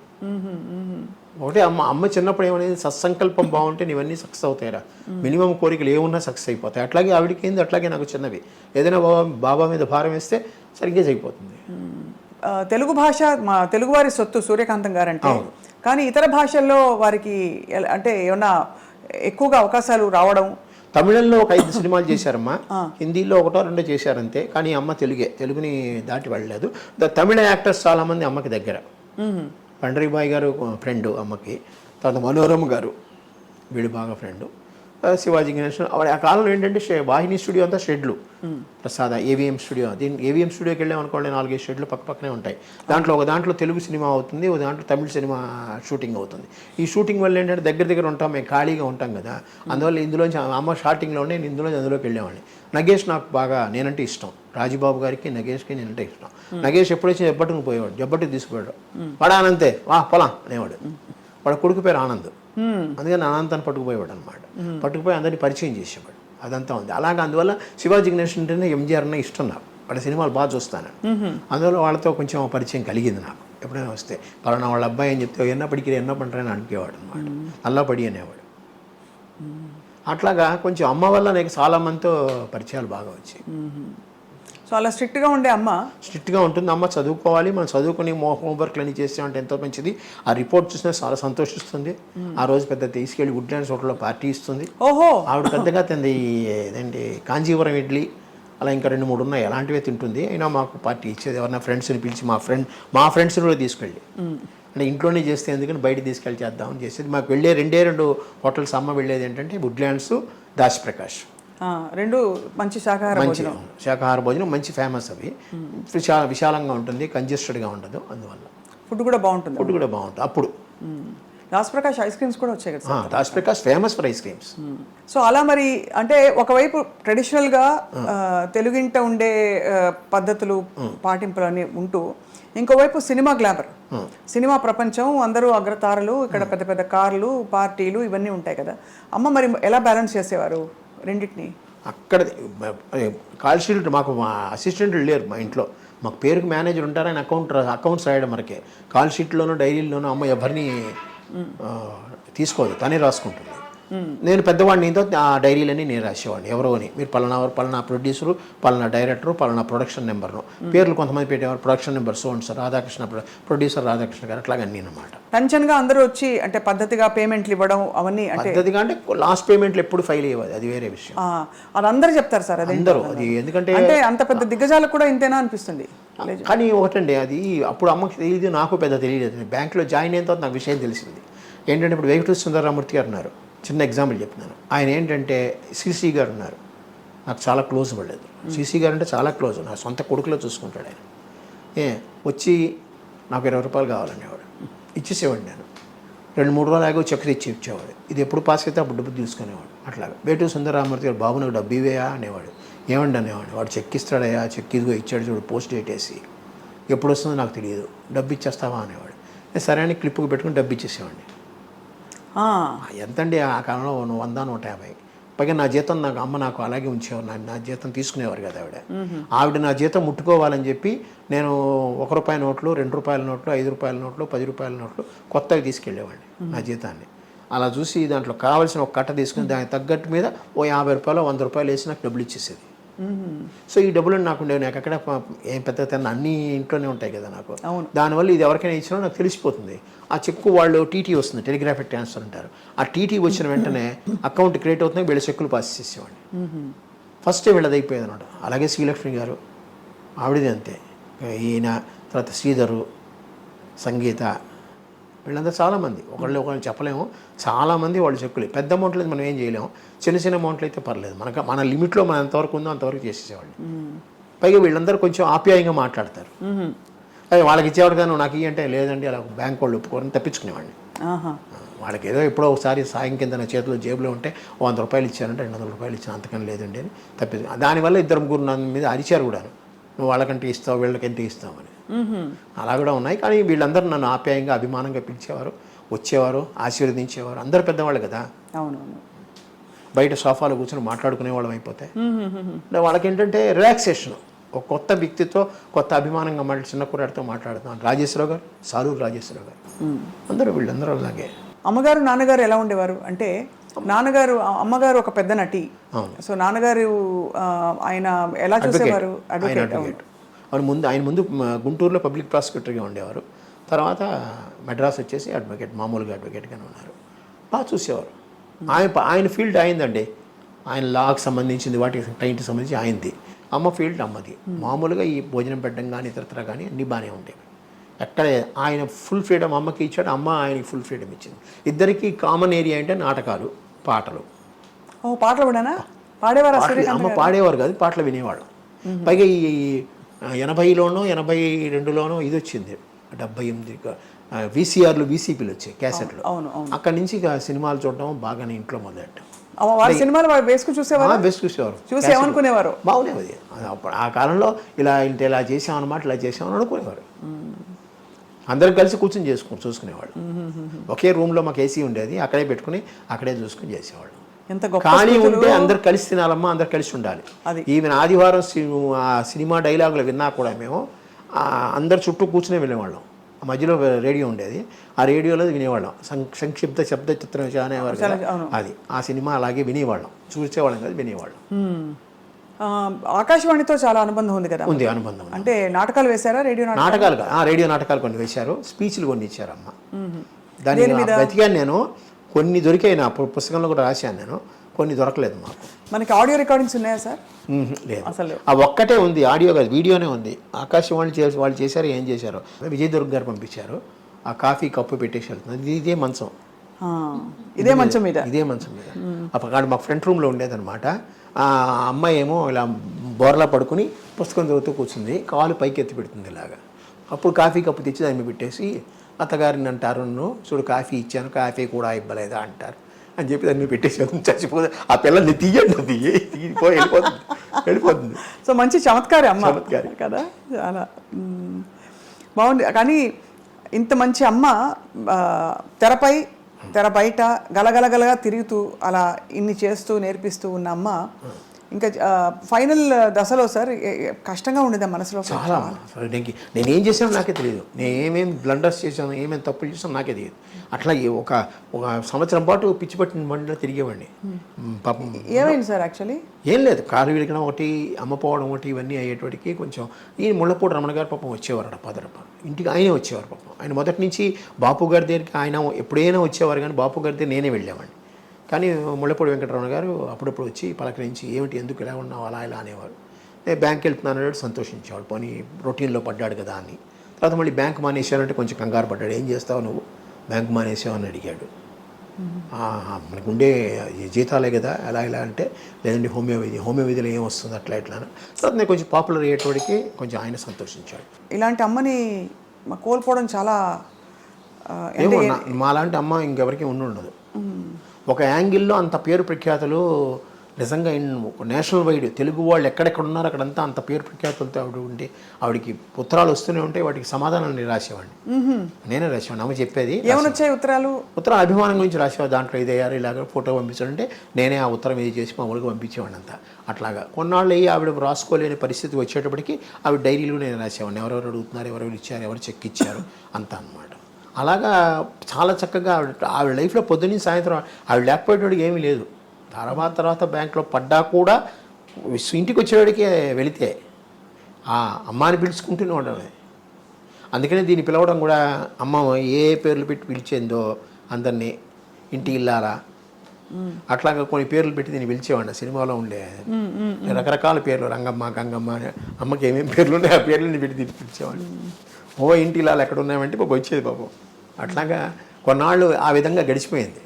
ఒకటే అమ్మ చిన్నప్పుడు ఏమనేది, సత్సంకల్పం బాగుంటే ఇవన్నీ సక్సెస్ అవుతాయిరా, మినిమం కోరికలు ఏమున్నా సక్సెస్ అయిపోతాయి. అట్లాగే ఆవిడకి ఏంది, అట్లాగే నాకు చిన్నవి. ఏదైనా బాబా మీద భారం వేస్తే సరిగ్గా అయిపోతుంది. తెలుగు భాష మా తెలుగువారి సొత్తు సూర్యకాంతం గారు అంటే. కానీ ఇతర భాషల్లో వారికి అంటే ఏమన్నా ఎక్కువగా అవకాశాలు రావడం? తమిళంలో ఒక 5 సినిమాలు చేశారమ్మా, హిందీలో 1-2 చేశారంతే. కానీ అమ్మ తెలుగుని దాటి వెళ్ళలేదు. తమిళ యాక్టర్స్ చాలామంది అమ్మకి దగ్గర. పండరీబాయ్ గారు ఫ్రెండ్ అమ్మకి, తర్వాత మనోరమ గారు వీడు బాగా ఫ్రెండ్, శివాజీ గణేశన్. ఆ కాలంలో ఏంటంటే వాహిని స్టూడియో అంతా షెడ్లు, ప్రసాద ఏవిఎం స్టూడియో. ఏవిఎం స్టూడియోకి వెళ్ళాం అనుకోండి, 4-5 షెడ్లు పక్కనే ఉంటాయి. ఒక దాంట్లో తెలుగు సినిమా అవుతుంది, ఒక దాంట్లో తమిళ సినిమా షూటింగ్ అవుతుంది. ఈ షూటింగ్ వల్ల ఏంటంటే దగ్గర ఉంటాం, మేము ఖాళీగా ఉంటాం కదా, అందువల్ల ఇందులోంచి అమ్మ షార్టింగ్లో ఉండే నేను అందులోకి వెళ్ళేవాడిని. నగేష్ నాకు బాగా నేనంటే ఇష్టం, రాజుబాబు గారికి నగేష్కి నేనంటే ఇష్టం. నగేష్ ఎప్పుడొచ్చి జబ్బట్టుకు పోయేవాడు, జబ్బట్టుకు తీసుకుపోయాడు, వాడు ఆనంతే పోలాం అనేవాడు. వాడు కొడుకు పేరు ఆనంద్, అందుకని ఆనందాన్ని పట్టుకుపోయేవాడు అనమాట. పట్టుకుపోయి అందరినీ పరిచయం చేసేవాడు, అదంతా ఉంది. అలాగే అందువల్ల శివాజీ గణేశన్ అంటేనే ఎంజీఆర్ అన్న ఇష్టం నాకు, వాళ్ళ సినిమాలు బాగా చూస్తాను. అందువల్ల వాళ్ళతో కొంచెం పరిచయం కలిగింది నాకు. ఎప్పుడైనా వస్తే పలానా వాళ్ళ అబ్బాయి అని చెప్తే ఎన్నప్పటికీ ఎన్న పంటని అనిపేవాడు అనమాట, అల్లాపడి అనేవాడు. అట్లాగా కొంచెం అమ్మ వల్ల నాకు చాలా మందితో పరిచయాలు బాగా వచ్చాయి. సో అలా స్ట్రిక్ట్గా ఉండే అమ్మ స్ట్రిక్ట్గా ఉంటుంది. అమ్మ చదువుకోవాలి, మనం చదువుకుని హోంవర్క్లు అన్నీ చేసామంటే ఎంతో మంచిది. ఆ రిపోర్ట్ చూసినా చాలా సంతోషిస్తుంది. ఆ రోజు పెద్ద తీసుకెళ్ళి వుడ్లాండ్స్ హోటల్లో పార్టీ ఇస్తుంది. ఆవిడ పెద్దగా తింది ఏంటంటే కాంజీవరం ఇడ్లీ అలా ఇంకా 2-3 ఉన్నాయి, అలాంటివే తింటుంది. అయినా మాకు పార్టీ ఇచ్చేది. ఎవరైనా ఫ్రెండ్స్ని పిలిచి మా ఫ్రెండ్స్ని కూడా తీసుకెళ్ళి, అంటే ఇంట్లోనే చేస్తే ఎందుకని బయట తీసుకెళ్ళి చేద్దామని చేసేది. మాకు వెళ్ళే 2 హోటల్స్ అమ్మ వెళ్ళేది ఏంటంటే వుడ్లాండ్స్, దాశప్రకాష్, 2 మంచి శాకాహార భోజనం మంచి ఫేమస్. అవి విశాలంగా ఉంటుంది, కంజెస్టెడ్గా ఉండదు. అందువల్ల ఫుడ్ కూడా బాగుంటుంది. అప్పుడు దాశప్రకాష్ ఐస్ క్రీమ్స్ కూడా వచ్చాయి కదా. Dasaprakash famous for ice creams. So అలా మరి అంటే ఒకవైపు ట్రెడిషనల్గా తెలుగింట ఉండే పద్ధతులు పాటింపులని ఉంటూ, ఇంకోవైపు సినిమా గ్లామర్, సినిమా ప్రపంచం, అందరూ అగ్రతారలు, ఇక్కడ పెద్ద పెద్ద కార్లు, పార్టీలు ఇవన్నీ ఉంటాయి కదా. అమ్మ మరి ఎలా బ్యాలెన్స్ చేసేవారు రెండింటిని? అక్కడ కాల్ షీట్ మాకు మా అసిస్టెంట్లు లేరు మా ఇంట్లో. మాకు పేరుకి మేనేజర్ ఉంటారని అకౌంట్స్ రాయడం వరకే. కాల్ షీట్లోనూ డైరీల్లోనూ అమ్మ ఎవరిని తీసుకోదు, తనే రాసుకుంటుంది. నేను పెద్దవాడిని, ఆ డైరీలన్నీ నేను రాసేవాడిని. ఎవరో అని, మీరు పలానా ప్రొడ్యూసరు, పలానా డైరెక్టరు, పలానా ప్రొడక్షన్ నెంబర్ను పేర్లు కొంతమంది పెట్టేవారు. Production number sir Radhakrishna, producer Radhakrishna గారు, అట్లాగా అన్నీ అనమాట. టెన్షన్గా అందరూ వచ్చి అంటే పద్ధతిగా పేమెంట్లు ఇవ్వడం అవన్నీ, పద్ధతిగా అంటే లాస్ట్ పేమెంట్లు ఎప్పుడు ఫైల్ అయ్యేది, అది వేరే విషయం. అది అందరూ చెప్తారు సార్, అది అందరూ. అది ఎందుకంటే అంటే అంత పెద్ద దిగ్గజాలకు కూడా ఇంతేనా అనిపిస్తుంది. కానీ ఒకటండి, అది అప్పుడు అమ్మకి తెలియదు, నాకు పెద్ద తెలియలేదు. బ్యాంకులో జాయిన్ అయిన తర్వాత నాకు విషయం తెలిసింది ఏంటంటే, ఇప్పుడు వెంకటేశ్వర సుందరరామూర్తి గారు ఉన్నారు, చిన్న ఎగ్జాంపుల్ చెప్తున్నాను. ఆయన ఏంటంటే సిసి గారు ఉన్నారు, నాకు చాలా క్లోజ్ పడలేదు. సిసి గారు అంటే చాలా క్లోజ్, నా సొంత కొడుకులో చూసుకుంటాడు ఆయన. వచ్చి నాకు 20 రూపాయలు కావాలనేవాడు, ఇచ్చేసేవాడు. నేను 2-3 రోజులు ఆగి చెక్ తెచ్చి ఇచ్చేవాడు. ఇది ఎప్పుడు పాస్ అయితే అప్పుడు డబ్బు తీసుకునేవాడు. అట్లాగా వేటూరు సుందరరామూర్తి గారు, బాబు నాకు డబ్బు ఇవేయా అనేవాడు. ఏమండి అనేవాడు. వాడు చెక్ ఇస్తాడయా, చెక్ ఇదిగో ఇచ్చాడు చూడు, పోస్ట్ డేట్ వేసి, ఎప్పుడు వస్తుందో నాకు తెలియదు, డబ్బు ఇచ్చేస్తావా అనేవాడు. నేను సరే అని క్లిప్కి పెట్టుకుని డబ్బు ఇచ్చేసేవాడిని. ఎంతండి ఆ కాలంలో 100-150. పైగా నా జీతం నాకు అలాగే ఉంచేవారు. నా జీతం తీసుకునేవారు కదా ఆవిడ నా జీతం ముట్టుకోవాలని చెప్పి నేను ₹1 నోట్లు, ₹2 నోట్లు, ₹5 నోట్లు, ₹10 నోట్లు కొత్తగా తీసుకెళ్ళేవాడిని నా జీతాన్ని. అలా చూసి దాంట్లో కావాల్సిన ఒక కట్ట తీసుకుని దానికి తగ్గట్టు మీద ఓ ₹50, ₹100 వేసి నాకు డబ్బులు ఇచ్చేసేది. సో ఈ డబ్బులు నాకు ఉండేవి. నాకు అక్కడ ఏం పెద్ద అన్ని ఇంట్లోనే ఉంటాయి కదా నాకు. దానివల్ల ఇది ఎవరికైనా ఇచ్చినా నాకు తెలిసిపోతుంది. ఆ చెక్కు వాళ్ళు టీటీ వస్తుంది, టెలిగ్రాఫిక్ ట్రాన్స్ఫర్ అంటారు. ఆ టీటీ వచ్చిన వెంటనే అకౌంట్ క్రియేట్ అవుతుంది, వీళ్ళ చెక్కులు పాస్ చేసేవాడిని. ఫస్టే వీళ్ళది అయిపోయేది అనమాట. అలాగే శ్రీలక్ష్మి గారు, ఆవిడది అంతే. ఈయన తర్వాత శ్రీధరు, సంగీత, వీళ్ళంతా చాలామంది, ఒకళ్ళు చెప్పలేము, చాలామంది వాళ్ళు చెక్కులు. పెద్ద అమౌంట్లు మనం ఏం చేయలేము, చిన్న అమౌంట్లు అయితే పర్లేదు, మన లిమిట్లో మనం ఎంతవరకు ఉందో అంతవరకు చేసేసేవాళ్ళు. పైగా వీళ్ళందరూ కొంచెం ఆప్యాయంగా మాట్లాడతారు. అదే వాళ్ళకి ఇచ్చేవాడు కానీ నాకు అంటే లేదండి, అలా బ్యాంక్ వాళ్ళు ఒప్పుకోరని తప్పించుకునేవాడిని. వాళ్ళకి ఏదో ఎప్పుడో ఒకసారి సాయం కింద నా చేతిలో జేబులో ఉంటే ₹100 ఇచ్చారంటే ₹200 ఇచ్చాను, అంతకని లేదండి అని తప్పించు. దానివల్ల 2-3 నా మీద అరిచారు కూడా, నువ్వు వాళ్ళకంటే ఇస్తావు, వీళ్ళకి ఎంత ఇస్తామని. అలా కూడా ఉన్నాయి. కానీ వీళ్ళందరూ నన్ను ఆప్యాయంగా అభిమానంగా పిలిచేవారు, వచ్చేవారు, ఆశీర్వదించేవారు. అందరు పెద్దవాళ్ళు కదా. అవునవును. బయట సోఫాలో కూర్చొని మాట్లాడుకునే వాళ్ళం అయిపోతే వాళ్ళకి ఏంటంటే రిలాక్సేషన్. ఒక కొత్త వ్యక్తితో కొత్త అభిమానంగా మళ్ళీ చిన్న కుర్రాడితో మాట్లాడుతాం. రాజేశ్వరరావు గారు, సాలూరు రాజేశ్వరరావు గారు, అందరూ వీళ్ళందరూ అలాగే. అమ్మగారు నాన్నగారు ఎలా ఉండేవారు అంటే, అమ్మగారు ఒక పెద్ద నటి. సో నాన్నగారు ఆయన ఎలా చూసేవారు? అడ్వకేట్. ఆయన ముందు గుంటూరులో పబ్లిక్ ప్రాసిక్యూటర్గా ఉండేవారు. తర్వాత మెడ్రాస్ వచ్చేసి మామూలుగా అడ్వకేట్గానే ఉన్నారు. బాగా చూసేవారు. ఆయన ఫీల్డ్ అయిందండి. ఆయన లాకి సంబంధించింది వాటికి క్లయింట్కి సంబంధించి ఆయనది, అమ్మ ఫీల్డ్ అమ్మది. మామూలుగా ఈ భోజనం పెట్టడం కానీ ఇతరత్ర కానీ అన్నీ బాగానే ఉండేవి. ఎక్కడ ఆయన ఫుల్ ఫ్రీడమ్ అమ్మకి ఇచ్చాడు, అమ్మ ఆయనకి ఫుల్ ఫ్రీడమ్ ఇచ్చింది. ఇద్దరికి కామన్ ఏరియా అంటే నాటకాలు, పాటలు. పాటలు కూడానా పాడేవారు? అమ్మ పాడేవారు కాదు, పాటలు వినేవాడు. పైగా ఈ 80లోనో 82లోనో ఇది వచ్చింది, 78 VCRలు VCPలు వచ్చాయి, క్యాసెట్లు. అక్కడి నుంచి ఇక సినిమాలు చూడటం బాగానే ఇంట్లో మొదలెట్టాం. సినిమాలు వేసుకుని చూసేవారు, చూసి ఏమనుకునేవారు? బాగునేది ఆ కాలంలో. ఇలా చేసామన్నమాట, ఇలా చేసామని అనుకునేవారు. అందరు కలిసి కూర్చొని చూసుకునేవాళ్ళు. ఒకే రూమ్లో మాకు AC ఉండేది, అక్కడే పెట్టుకుని అక్కడే చూసుకుని చేసేవాళ్ళు. ఖాళీ ఉంటే అందరు కలిసి తినాలమ్మా, అందరు కలిసి ఉండాలి. ఈవెన్ ఆదివారం సినిమా డైలాగులు విన్నా కూడా మేము అందరు చుట్టూ కూర్చునే వెళ్ళేవాళ్ళం. మధ్యలో రేడియో ఉండేది, ఆ రేడియోలో వినేవాళ్ళం. సంక్షిప్త శబ్ద చిత్రం అనేవారు కదా, అది ఆ సినిమా అలాగే వినేవాళ్ళం, చూసేవాళ్ళం కదా, వినేవాళ్ళం. ఆకాశవాణితో చాలా అనుబంధం ఉంది కదా? ఉంది, అనుబంధం. అంటే నాటకాలు వేశారా? రేడియో నాటకాలు కొన్ని వేశారు, స్పీచ్లు కొన్ని ఇచ్చారు అమ్మ. దాని వెతికాను నేను, కొన్ని దొరికాయి, నా పుస్తకంలో కూడా రాశాను నేను, కొన్ని దొరకలేదు మాకు. మనకి ఆడియో రికార్డింగ్స్ ఉన్నాయా సార్? లేదు, అసలు ఆ ఒక్కటే ఉంది, ఆడియో కాదు, వీడియోనే ఉంది. ఆకాశవాణి వాళ్ళు చేశారు, ఏం చేశారు, విజయ్ దుర్గ్ గారు పంపించారు. ఆ కాఫీ కప్పు పెట్టేసి వెళ్తుంది, ఇదే మంచం, ఇదే మంచం మీద అక్కడ మా ఫ్రంట్ రూమ్లో ఉండేదన్నమాట. ఆ అమ్మాయి ఏమో ఇలా బోర్లా పడుకుని పుస్తకం చదువుతూ కూర్చుంది, కాలు పైకి ఎత్తి పెడుతుంది ఇలాగా. అప్పుడు కాఫీ కప్పు తెచ్చి దాన్ని పెట్టేసి, అత్తగారిని అంటారు, చూడు కాఫీ ఇచ్చాను, కాఫీ కూడా ఇవ్వలేదా అంటారు అని చెప్పి దాన్ని పెట్టేసి చచ్చిపోతే, ఆ పిల్లల్ని తీయండి, వెళ్ళిపోతుంది. సో మంచి చమత్కారి అమ్మ కదా, చాలా బాగుంది. కానీ ఇంత మంచి అమ్మ తెర బయట గలగలగలగా తిరుగుతూ అలా ఇన్ని చేస్తూ నేర్పిస్తూ ఉన్న అమ్మ ఇంకా ఫైనల్ దశలో సార్ కష్టంగా ఉండేదా మనసులో? చాలా. నేనేం చేశానో నాకే తెలియదు, నేను ఏమేమి బ్లండర్స్ చేశాను, ఏమేమి తప్పులు చేశాను నాకే తెలియదు. అట్లా ఒక సంవత్సరం పాటు పిచ్చి పట్టిన బండిలో తిరిగేవాడిని. పాపం ఏమైంది సార్? యాక్చువల్లీ ఏం లేదు, కాలు విరగడం ఒకటి, అమ్మపోవడం ఒకటి, ఇవన్నీ అయ్యేటికి కొంచెం. ఈ ముళ్ళపూడి రమణ గారు పాపం వచ్చేవారు పదరప ఇంటికి, ఆయనే వచ్చేవారు పాపం. ఆయన మొదటి నుంచి బాపు గారి దగ్గరికి ఆయన ఎప్పుడైనా వచ్చేవారు, కానీ బాపు గారి దగ్గర నేనే వెళ్ళేవాడిని. కానీ ముళ్ళపూడి వెంకటరమణ గారు అప్పుడప్పుడు వచ్చి పలకరించి, ఏమిటి ఎందుకు ఇలా ఉన్నావు అలా ఇలా అనేవారు. నేను బ్యాంక్ వెళ్తున్నాను సంతోషించేవాడు, పోనీ రొటీన్లో పడ్డాడు కదా అని. తర్వాత మళ్ళీ బ్యాంక్ మానేసానంటే కొంచెం కంగారు పడ్డాడు, ఏం చేస్తావు నువ్వు బ్యాంక్ మానేసావు అని అడిగాడు. మనకు ఉండే జీతాలే కదా ఎలా ఇలా అంటే, లేదంటే హోమియోపతిలో ఏం వస్తుంది అట్లా ఇట్లా. తర్వాత నేను కొంచెం పాపులర్ అయ్యేటోడికి కొంచెం ఆయన సంతోషించాడు. ఇలాంటి అమ్మని కోల్పోవడం చాలా, ఏమో మాలాంటి అమ్మ ఇంకెవరికి ఉండదు. ఒక యాంగిల్లో అంత పేరు ప్రఖ్యాతులు నిజంగా నేషనల్ వైడ్ తెలుగు వాళ్ళు ఎక్కడెక్కడ ఉన్నారో అక్కడంతా అంత పేరు ప్రఖ్యాతులతో ఆవిడ ఉంటే, ఆవిడకి ఉత్తరాలు వస్తూనే ఉంటే వాటికి సమాధానాలు రాసేవాడిని, నేనే రాసేవాడిని. అమ్మ చెప్పేది, ఏమొచ్చాయి ఉత్తరాలు అభిమానం గురించి రాసేవాడు. దాంట్లో ఇదయ్యారు ఇలాగ ఫోటో పంపించాలంటే నేనే ఆ ఉత్తరం ఇది చేసి మామూలుగా పంపించేవాడిని అంతా. అట్లాగా కొన్నాళ్ళు అయ్యి ఆవిడ రాసుకోలేని పరిస్థితి వచ్చేటప్పటికి ఆవిడ డైరీలు నేను రాసేవాడిని, ఎవరెవరు అడుగుతున్నారు, ఎవరెవరు ఇచ్చారు, ఎవరు చెక్ ఇచ్చారు అంతా అనమాట. అలాగా చాలా చక్కగా ఆవిడ లైఫ్లో పొద్దున్నీ సాయంత్రం ఆవిడ లేకపోయేటోడికి ఏమీ లేదు. తర్వాత బ్యాంక్లో పడ్డా కూడా ఇంటికి వచ్చేవాడికి వెళితే ఆ అమ్మాని పిలుచుకుంటూనే ఉండడమే. అందుకనే దీన్ని పిలవడం కూడా, అమ్మ ఏ పేర్లు పెట్టి పిలిచేందో అందరినీ, ఇంటి ఇల్లారా అట్లాగా కొన్ని పేర్లు పెట్టి దీన్ని పిలిచేవాడిని. సినిమాలో ఉండే రకరకాల పేర్లు, రంగమ్మ, గంగమ్మ, అమ్మకి ఏమేమి పేర్లు ఉన్నాయో ఆ పేర్లని పెట్టి దీన్ని పిలిచేవాడిని. ఇంటి ఇల్లాలు ఎక్కడ ఉన్నాయంటే బాబు వచ్చేది బాబు. అట్లాగా కొన్నాళ్ళు ఆ విధంగా గడిచిపోయింది.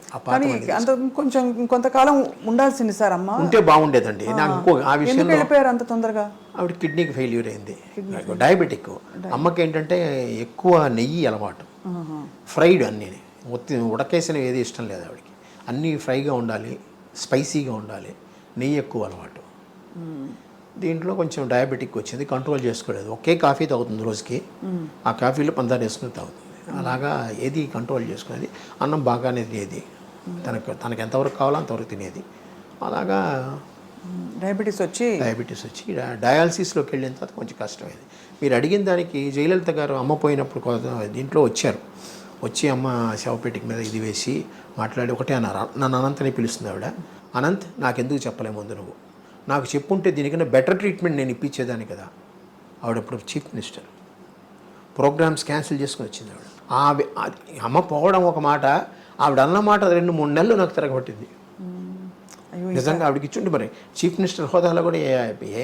అంత కొంచెం కొంతకాలం ఉండాల్సింది సార్ అమ్మ, ఉంటే బాగుండేదండి. నాకు ఇంకో ఆ విషయంలో వెళ్ళిపోయారు అంత తొందరగా. ఆవిడ కిడ్నీకి ఫెయిల్యూర్ అయింది, డయాబెటిక్. అమ్మకి ఏంటంటే ఎక్కువ నెయ్యి అలవాటు, ఫ్రైడ్ అన్నీ, ఉడకేసినవి ఏది ఇష్టం లేదు ఆవిడకి. అన్నీ ఫ్రైగా ఉండాలి, స్పైసీగా ఉండాలి, నెయ్యి ఎక్కువ అలవాటు. దీంట్లో కొంచెం డయాబెటిక్ వచ్చింది, కంట్రోల్ చేసుకోలేదు. ఒకే కాఫీ తాగుతుంది రోజుకి, ఆ కాఫీలో పందారు వేసుకుని తాగుతుంది. అలాగా ఏది కంట్రోల్ చేసుకునేది. అన్నం బాగానే తినేది, తనకు ఎంతవరకు కావాలో అంతవరకు తినేది. అలాగా డయాబెటీస్ వచ్చి డయాలసిస్లోకి వెళ్ళిన తర్వాత కొంచెం కష్టమైంది. మీరు అడిగిన దానికి జయలలిత గారు అమ్మ పోయినప్పుడు దీంట్లో వచ్చారు, వచ్చి అమ్మ శవపేటిక మీద ఇది వేసి మాట్లాడి ఒకటే అన్నారు, నన్ను అనంతని పిలుస్తుంది ఆవిడ. అనంత్, నాకెందుకు చెప్పలే ముందు నువ్వు, నాకు చెప్పుంటే దీనికన్నా బెటర్ ట్రీట్మెంట్ నేను ఇప్పించేదాన్ని కదా. ఆవిడప్పుడు చీఫ్ మినిస్టర్, ప్రోగ్రామ్స్ క్యాన్సిల్ చేసుకుని వచ్చింది ఆవిడ. అమ్మ పోవడం ఒక మాట, ఆవిడ అన్న మాట 2-3 నెలలు నాకు తిరగబట్టింది. అయ్యో, నిజంగా ఆవిడకి ఇచ్చుండి మరి చీఫ్ మినిస్టర్ హోదాలో కూడా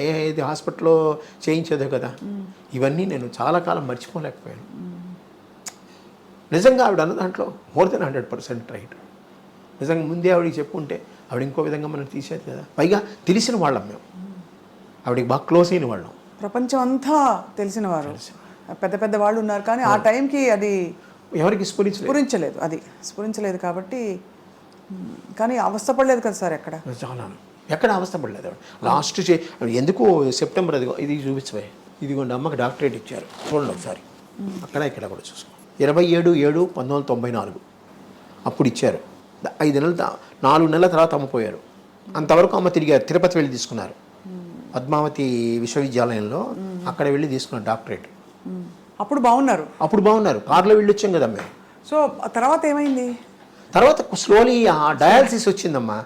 ఏది హాస్పిటల్లో చేయించేదో కదా. ఇవన్నీ నేను చాలా కాలం మర్చిపోలేకపోయాను. నిజంగా ఆవిడ అన్న దాంట్లో మోర్ దెన్ 100% రైట్. నిజంగా ముందే ఆవిడకి చెప్పుకుంటే ఆవిడ ఇంకో విధంగా మనం తీసేది కదా. పైగా తెలిసిన వాళ్ళం మేము, ఆవిడకి బాగా క్లోజ్ అయిన వాళ్ళం. ప్రపంచం అంతా తెలిసిన వారు, పెద్ద పెద్ద వాళ్ళు ఉన్నారు, కానీ ఆ టైంకి అది ఎవరికి స్ఫురించలేదు కాబట్టి. కానీ అవస్థపడలేదు కదా సార్ ఎక్కడ? చాలా ఎక్కడ అవస్థపడలేదు ఆవిడ. లాస్ట్ ఎందుకు సెప్టెంబర్ ఇది చూపించబోయే, ఇదిగోండి అమ్మకి డాక్టరేట్ ఇచ్చారు చూడండి ఒకసారి, అక్కడ ఇక్కడ కూడా చూసుకో. 27/7/1994 అప్పుడు ఇచ్చారు. 4 నెలల తర్వాత అమ్మ పోయారు. అంతవరకు అమ్మ తిరిగారు, తిరుపతి వెళ్ళి తీసుకున్నారు, పద్మావతి విశ్వవిద్యాలయంలో అక్కడ వెళ్ళి తీసుకున్నారు డాక్టరేట్. అప్పుడు బాగున్నారు, కార్లో వెళ్ళి వచ్చాం కదా మేము. సో తర్వాత ఏమైంది? తర్వాత స్లోలీ డయాలసిస్ వచ్చిందమ్మా.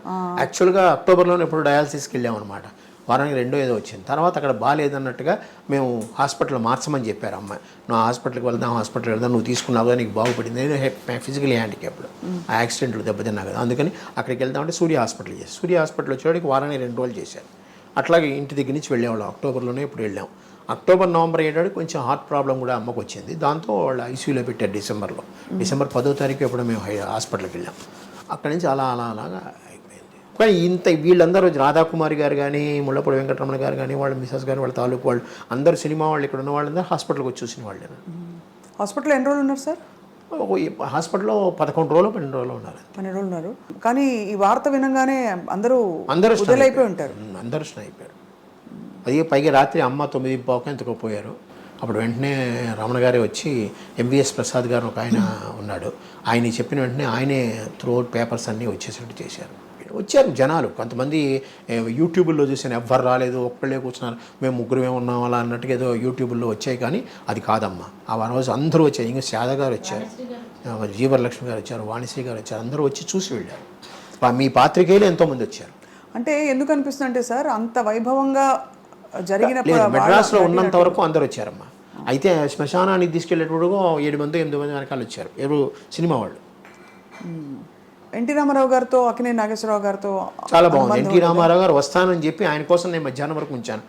యాక్చువల్గా అక్టోబర్లోనే ఎప్పుడు డయాలసిస్కి వెళ్ళాం అనమాట. వారానికి 2 ఏదో వచ్చింది. తర్వాత అక్కడ బాగాలేదన్నట్టుగా మేము హాస్పిటల్ మార్చమని చెప్పారు అమ్మాయి. నువ్వు హాస్పిటల్కి వెళ్దాం, నువ్వు తీసుకున్నావు కదా, నీకు బాగుపడింది. నేను ఫిజికలీ హ్యాండిక్యాప్డ్, ఆ యాక్సిడెంట్లు దెబ్బతిన్నా కదా, అందుకని అక్కడికి వెళ్దామంటే సూర్య హాస్పిటల్ చేసి, సూర్య హాస్పిటల్ వచ్చేవాడికి వారానికి 2 రోజులు చేశారు. అట్లాగే ఇంటి దగ్గర నుంచి వెళ్ళేవాళ్ళం. అక్టోబర్లోనే ఇప్పుడు వెళ్ళాం. అక్టోబర్ నవంబర్ అయ్యేటాడు కొంచెం హార్ట్ ప్రాబ్లం కూడా అమ్మకు వచ్చింది. దాంతో వాళ్ళు ఐసీయూలో పెట్టారు డిసెంబర్ 10వ తారీఖు ఎప్పుడు మేము హాస్పిటల్కి వెళ్ళాం. అక్కడి నుంచి అలాగా అయిపోయింది. కానీ వీళ్ళందరూ రాధాకుమారి గారు కానీ, ముళ్ళపూడి వెంకటరమణ గారు కానీ, వాళ్ళ మిసెస్ గారు, వాళ్ళ తాలూకు వాళ్ళు అందరూ, సినిమా వాళ్ళు ఇక్కడ ఉన్న వాళ్ళందరూ హాస్పిటల్కి వచ్చి చూసిన వాళ్ళే. హాస్పిటల్లో ఎన్ని రోజులు ఉన్నారు సార్? హాస్పిటల్లో 11 రోజులు 12 రోజులు ఉన్నారు. 12 రోజులు ఉన్నారు. కానీ ఈ వార్త వినగానే అందరూ అయిపోయి ఉంటారు. అందరూ అయిపోయారు. అది పైగా రాత్రి అమ్మ 9:15 ఎంతకో పోయారు. అప్పుడు వెంటనే రమణ గారే వచ్చి, ఎంవిఎస్ ప్రసాద్ గారు ఒక ఆయన ఉన్నాడు, ఆయన చెప్పిన వెంటనే ఆయనే త్రూఅవుట్ పేపర్స్ అన్నీ వచ్చేసినట్టు చేశారు. వచ్చారు జనాలు. కొంతమంది యూట్యూబ్లో చూసాను, ఎవ్వరు రాలేదు, ఒక్కళ్ళే కూర్చున్నారు, మేము ముగ్గురమే ఉన్నాం అలా అన్నట్టుగా ఏదో యూట్యూబ్లో వచ్చాయి. కానీ అది కాదమ్మా. ఆ రోజు అందరూ వచ్చారు. ఇంకా శారద గారు వచ్చారు, జీవరలక్ష్మి గారు వచ్చారు, వాణిశ్రీ గారు వచ్చారు, అందరూ వచ్చి చూసి వెళ్ళారు. మీ పాత్రికేయులు ఎంతోమంది వచ్చారు. అంటే ఎందుకు అనిపిస్తుంది అంటే సార్, అంత వైభవంగా జరిగినప్పుడు మెడ్రాస్లో ఉన్నంత వరకు అందరూ వచ్చారమ్మా. అయితే శ్మశానానికి తీసుకెళ్ళేటప్పుడు 7 మంది 8 మంది వెనకాల వచ్చారు, ఎవరు సినిమా వాళ్ళు. ఎన్టీ రామారావు గారితో, అక్కినేని నాగేశ్వరరావు గారితో చాలా బాగుంది. ఎన్టీ రామారావు గారు వస్తానని చెప్పి ఆయన కోసం నేను మధ్యాహ్నం వరకు ఉంచాను.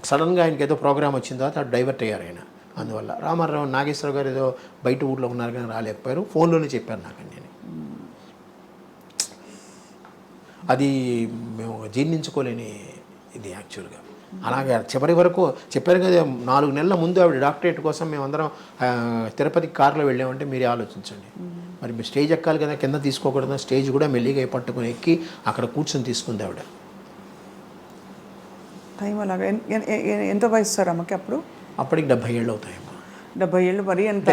సడన్గా ఆయనకి ఏదో ప్రోగ్రామ్ వచ్చిన తర్వాత అటు డైవర్ట్ అయ్యారు ఆయన. అందువల్ల రామారావు, నాగేశ్వరరావు గారు ఏదో బయట ఊర్లో ఉన్నారు కానీ రాలేకపోయారు. ఫోన్లోనే చెప్పారు నాకు. నేను అది మేము జీర్ణించుకోలేని ఇది యాక్చువల్గా. అలాగే చివరి వరకు చెప్పారు కదా, 4 నెలల ముందు ఆవిడ డాక్టరేట్ కోసం మేమందరం తిరుపతికి కారులో వెళ్ళామంటే మీరే ఆలోచించండి. మరి మీరు స్టేజ్ ఎక్కాలి కదా, కింద తీసుకోకూడదు. స్టేజ్ కూడా మెల్లిగా పట్టుకుని ఎక్కి అక్కడ కూర్చొని తీసుకుంది ఆవిడ. టైం అలాగా. ఎంత వయసు సార్ అమ్మకి అప్పుడు? అప్పటికి 70 ఏళ్ళు అవుతాయమ్మా. 70 ఏళ్ళు మరి ఎంత?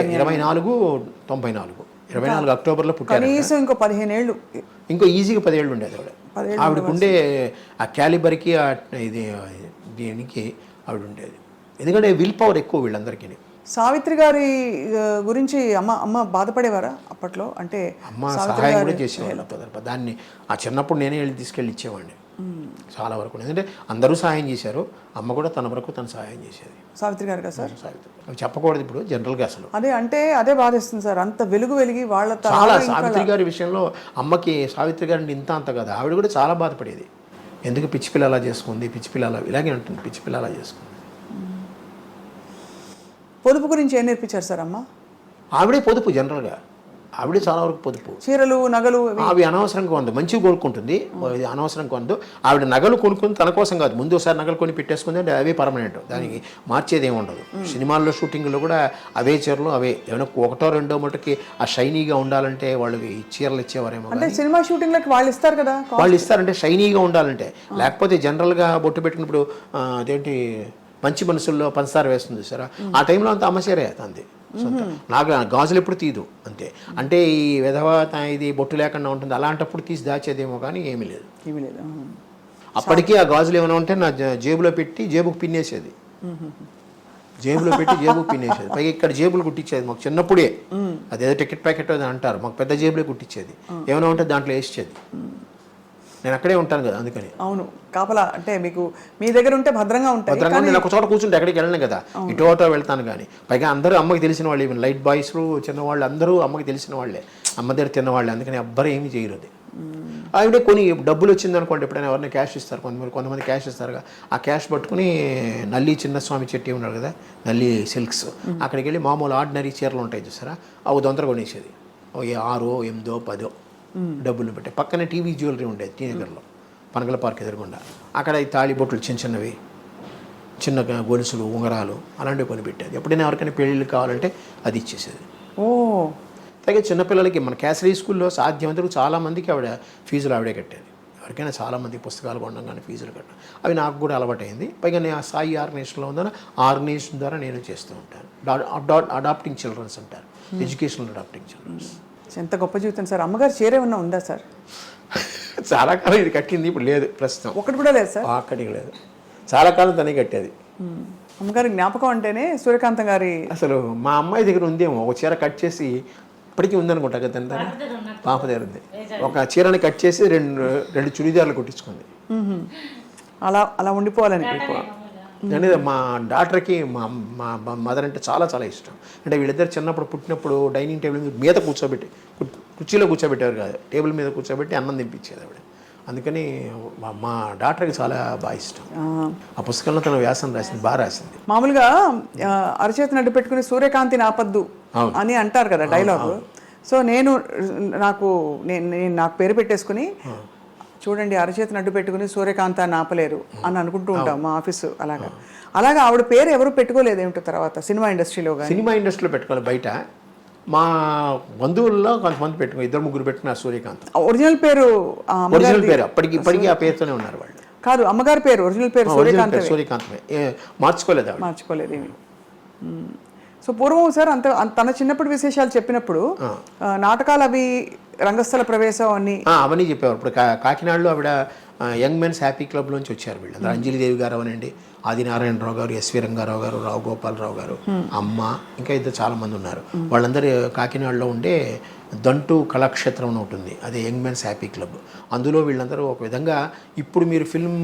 24 అక్టోబర్లో పుట్టారు. కనీసం ఇంకో 15 ఏళ్ళు, ఇంకో ఈజీగా 10 ఏళ్ళు ఉండేది ఆవిడ. ఆవిడకుండే ఆ క్యాలిబర్కి ఇది దీనికి ఆవిడ ఉండేది. ఎందుకంటే విల్ పవర్ ఎక్కువ వీళ్ళందరికీ. సావిత్రి గారి గురించి అమ్మ బాధపడేవారా అప్పట్లో? అంటే అమ్మ సహాయం కూడా చేసేవాళ్ళు. దాన్ని ఆ చిన్నప్పుడు నేనే వెళ్ళి తీసుకెళ్ళి ఇచ్చేవాడిని చాలా వరకు. ఎందుకంటే అందరూ సహాయం చేశారు, అమ్మ కూడా తన వరకు తను సహాయం చేసేది. సావిత్రి గారు కదా సార్? సావిత్రి అవి చెప్పకూడదు ఇప్పుడు జనరల్గా అసలు. అదే బాధేస్తుంది సార్, అంత వెలిగి వాళ్ళ చాలా. సావిత్రి గారి విషయంలో అమ్మకి సావిత్రి గారిని అంత కదా, ఆవిడ కూడా చాలా బాధపడేది. ఎందుకు పిచ్చి పిల్ల అలా చేసుకుంది, పిచ్చి పిల్ల అలా ఇలాగే ఉంటుంది, పిచ్చి పిల్ల అలా చేసుకుంది. పొదుపు గురించి ఏం నేర్పించారు సార్ అమ్మ? ఆవిడే పొదుపు, జనరల్గా ఆవిడే చాలా వరకు పొదుపు. చీరలు, నగలు అవి అనవసరంగా కొందు, మంచిగా కొనుక్కుంటుంది, అనవసరంగా కొందు. ఆవిడ నగలు కొనుక్కుంది తన కోసం కాదు, ముందు ఒకసారి నగలు కొని పెట్టేసుకుంది అంటే అవే పర్మనెంట్, దానికి మార్చేది ఏమి ఉండదు. సినిమాల్లో షూటింగ్లో కూడా అవే చీరలు అవే. ఏమైనా 1 2 మటుకి ఆ షైనీగా ఉండాలంటే వాళ్ళు ఈ చీరలు ఇచ్చేవారేమో. అంటే సినిమా షూటింగ్లకి వాళ్ళు ఇస్తారు కదా, వాళ్ళు ఇస్తారంటే షైనీగా ఉండాలంటే. లేకపోతే జనరల్గా బొట్టు పెట్టినప్పుడు అదేంటి మంచి మనసుల్లో పంచదార వేస్తుంది సార్, ఆ టైంలో అంత అమ్మచేరే అంతే. నాకు గాజులు ఎప్పుడు తీదు అంతే. అంటే ఈ విధవ ఇది బొట్టు లేకుండా ఉంటుంది, అలాంటప్పుడు తీసి దాచేదేమో కానీ ఏమీ లేదు. అప్పటికీ ఆ గాజులు ఏమైనా ఉంటే నా జేబులో పెట్టి జేబుకు పిన్నేసేది, పైగా ఇక్కడ జేబులు కుట్టించేది మాకు చిన్నప్పుడే. అదేదో టికెట్ ప్యాకెట్ అని అంటారు, మాకు పెద్ద జేబులే కుట్టించేది. ఏమైనా ఉంటే దాంట్లో వేసేది. నేను అక్కడే ఉంటాను కదా, అందుకని. అవును, కాపలా అంటే మీకు మీ దగ్గర ఉంటే భద్రంగా ఉంటాయి. భద్రంగా నేను ఒక చోట కూర్చుంటే ఎక్కడికి వెళ్ళను కదా, ఇటు అటో వెళ్తాను. కానీ పైగా అందరూ అమ్మకి తెలిసిన వాళ్ళు, ఈవెన్ లైట్ బాయ్స్ చిన్నవాళ్ళు అందరూ అమ్మకి తెలిసిన వాళ్ళే, అమ్మ దగ్గర తిన్నవాళ్ళే. అందుకని ఎవ్వరు ఏమీ చేయరు. అది ఆవిడే కొన్ని డబ్బులు వచ్చిందనుకోండి, ఎప్పుడైనా ఎవరైనా క్యాష్ ఇస్తారు, కొంతమంది క్యాష్ ఇస్తారుగా, ఆ క్యాష్ పట్టుకుని నల్లి చిన్నస్వామి చెట్టి ఉన్నాడు కదా, నల్లి సిల్క్స్, అక్కడికి వెళ్ళి మామూలు ఆర్డినరీ చీరలు ఉంటాయి చూసారా, అవి దొంతర కొనేసేది. 6, 8, 10 డబ్బులు పెట్టి. పక్కనే టీవీ జ్యువెలరీ ఉండేది టీనగర్లో, పనగల పార్క్ ఎదురుగుండా. అక్కడ ఈ తాళిబొట్లు చిన్నవి, చిన్న గొలుసులు, ఉంగరాలు అలాంటివి కొని పెట్టేది. ఎప్పుడైనా ఎవరికైనా పెళ్ళిళ్ళు కావాలంటే అది ఇచ్చేసేది. అలాగే చిన్నపిల్లలకి మన క్యాసరీ స్కూల్లో సాధ్యమంతకు చాలామందికి ఆవిడ ఫీజులు ఆవిడే కట్టేది. ఎవరికైనా చాలామంది పుస్తకాలు కొనడం కానీ ఫీజులు కట్టడం అవి నాకు కూడా అలవాటైంది. పైగా నేను ఆ సాయి ఆర్గనైజేషన్లో ఉందని ఆర్గనైజేషన్ ద్వారా నేను చేస్తూ ఉంటాను. అడాప్టింగ్ చిల్డ్రన్స్ అంటారు, ఎడ్యుకేషనల్ అడాప్టింగ్ చిల్డ్రన్స్. ఎంత గొప్ప జీవితం సార్. అమ్మగారు చీర ఏమన్నా ఉందా సార్? చాలా కాలం ఇది కట్టింది, ఇప్పుడు లేదు ప్రస్తుతం. ఒకటి కూడా లేదు సార్? అక్కడికి లేదు, చాలా కాలం తనే కట్టేది. అమ్మగారి జ్ఞాపకం అంటేనే సూర్యకాంతం గారి. అసలు మా అమ్మాయి దగ్గర ఉందేమో ఒక చీర కట్ చేసి, ఇప్పటికీ ఉందనుకుంటా కదా, పాప దగ్గర ఉంది. ఒక చీరని కట్ చేసి రెండు చుడిదార్లు కుట్టించుకుంది. అలా అలా ఉండిపోవాలని. అంటే మా డాక్టర్కి మా మదర్ అంటే చాలా చాలా ఇష్టం. అంటే వీళ్ళిద్దరు చిన్నప్పుడు పుట్టినప్పుడు డైనింగ్ టేబుల్ మీద కూర్చోబెట్టి, కుర్చీలో కూర్చోబెట్టేవారు కాదు, టేబుల్ మీద కూర్చోబెట్టి అన్నం తినిపించేది ఆవిడ. అందుకని మా డాక్టర్కి చాలా బాగా ఇష్టం. ఆ పుస్తకంలో తన వ్యాసం రాసింది, బాగా రాసింది. మామూలుగా అరచేతి నడ్డు పెట్టుకుని సూర్యకాంతి నాపద్దు అని అంటారు కదా డైలాగ్. సో నాకు పేరు పెట్టేసుకుని, చూడండి అరచేతి నడ్డు పెట్టుకుని సూర్యకాంత నాపలేరు అని అనుకుంటూ ఉంటాం మా ఆఫీసు. అలాగా ఆవిడ పేరు ఎవరు పెట్టుకోలేదు ఏమిటో తర్వాత సినిమా ఇండస్ట్రీలో. సినిమా ఇండస్ట్రీలో పెట్టుకోవాలి, బయట మా బంధువుల్లో కొంతమంది పెట్టుకో, 2-3 పెట్టుకున్నారు సూర్యకాంత్. ఒరిజినల్ పేరు ఇప్పటికీ ఆ పేరుతోనే ఉన్నారు వాళ్ళు. కాదు, అమ్మగారి పేరు ఒరిజినల్ పేరు సూర్యకాంతమే, మార్చుకోలేదు ఏమి. సో పూర్వం సార్ తన చిన్నప్పటి విశేషాలు చెప్పినప్పుడు నాటకాలు అవి రంగస్థల ప్రవేశం అవన్నీ చెప్పేవారు. ఇప్పుడు కాకినాడలో ఆవిడ యంగ్ మెన్స్ హ్యాపీ క్లబ్లోంచి వచ్చారు వీళ్ళు. అంజలిదేవి గారు అవనండి, ఆదినారాయణరావు గారు, ఎస్వి రంగారావు గారు, రావు గోపాలరావు గారు, అమ్మ, ఇంకా ఇద్దరు చాలామంది ఉన్నారు. వాళ్ళందరూ కాకినాడలో ఉండే దంటు కళాక్షేత్రం అని ఉంటుంది, అదే యంగ్ మెన్స్ హ్యాపీ క్లబ్. అందులో వీళ్ళందరూ ఒక విధంగా, ఇప్పుడు మీరు ఫిల్మ్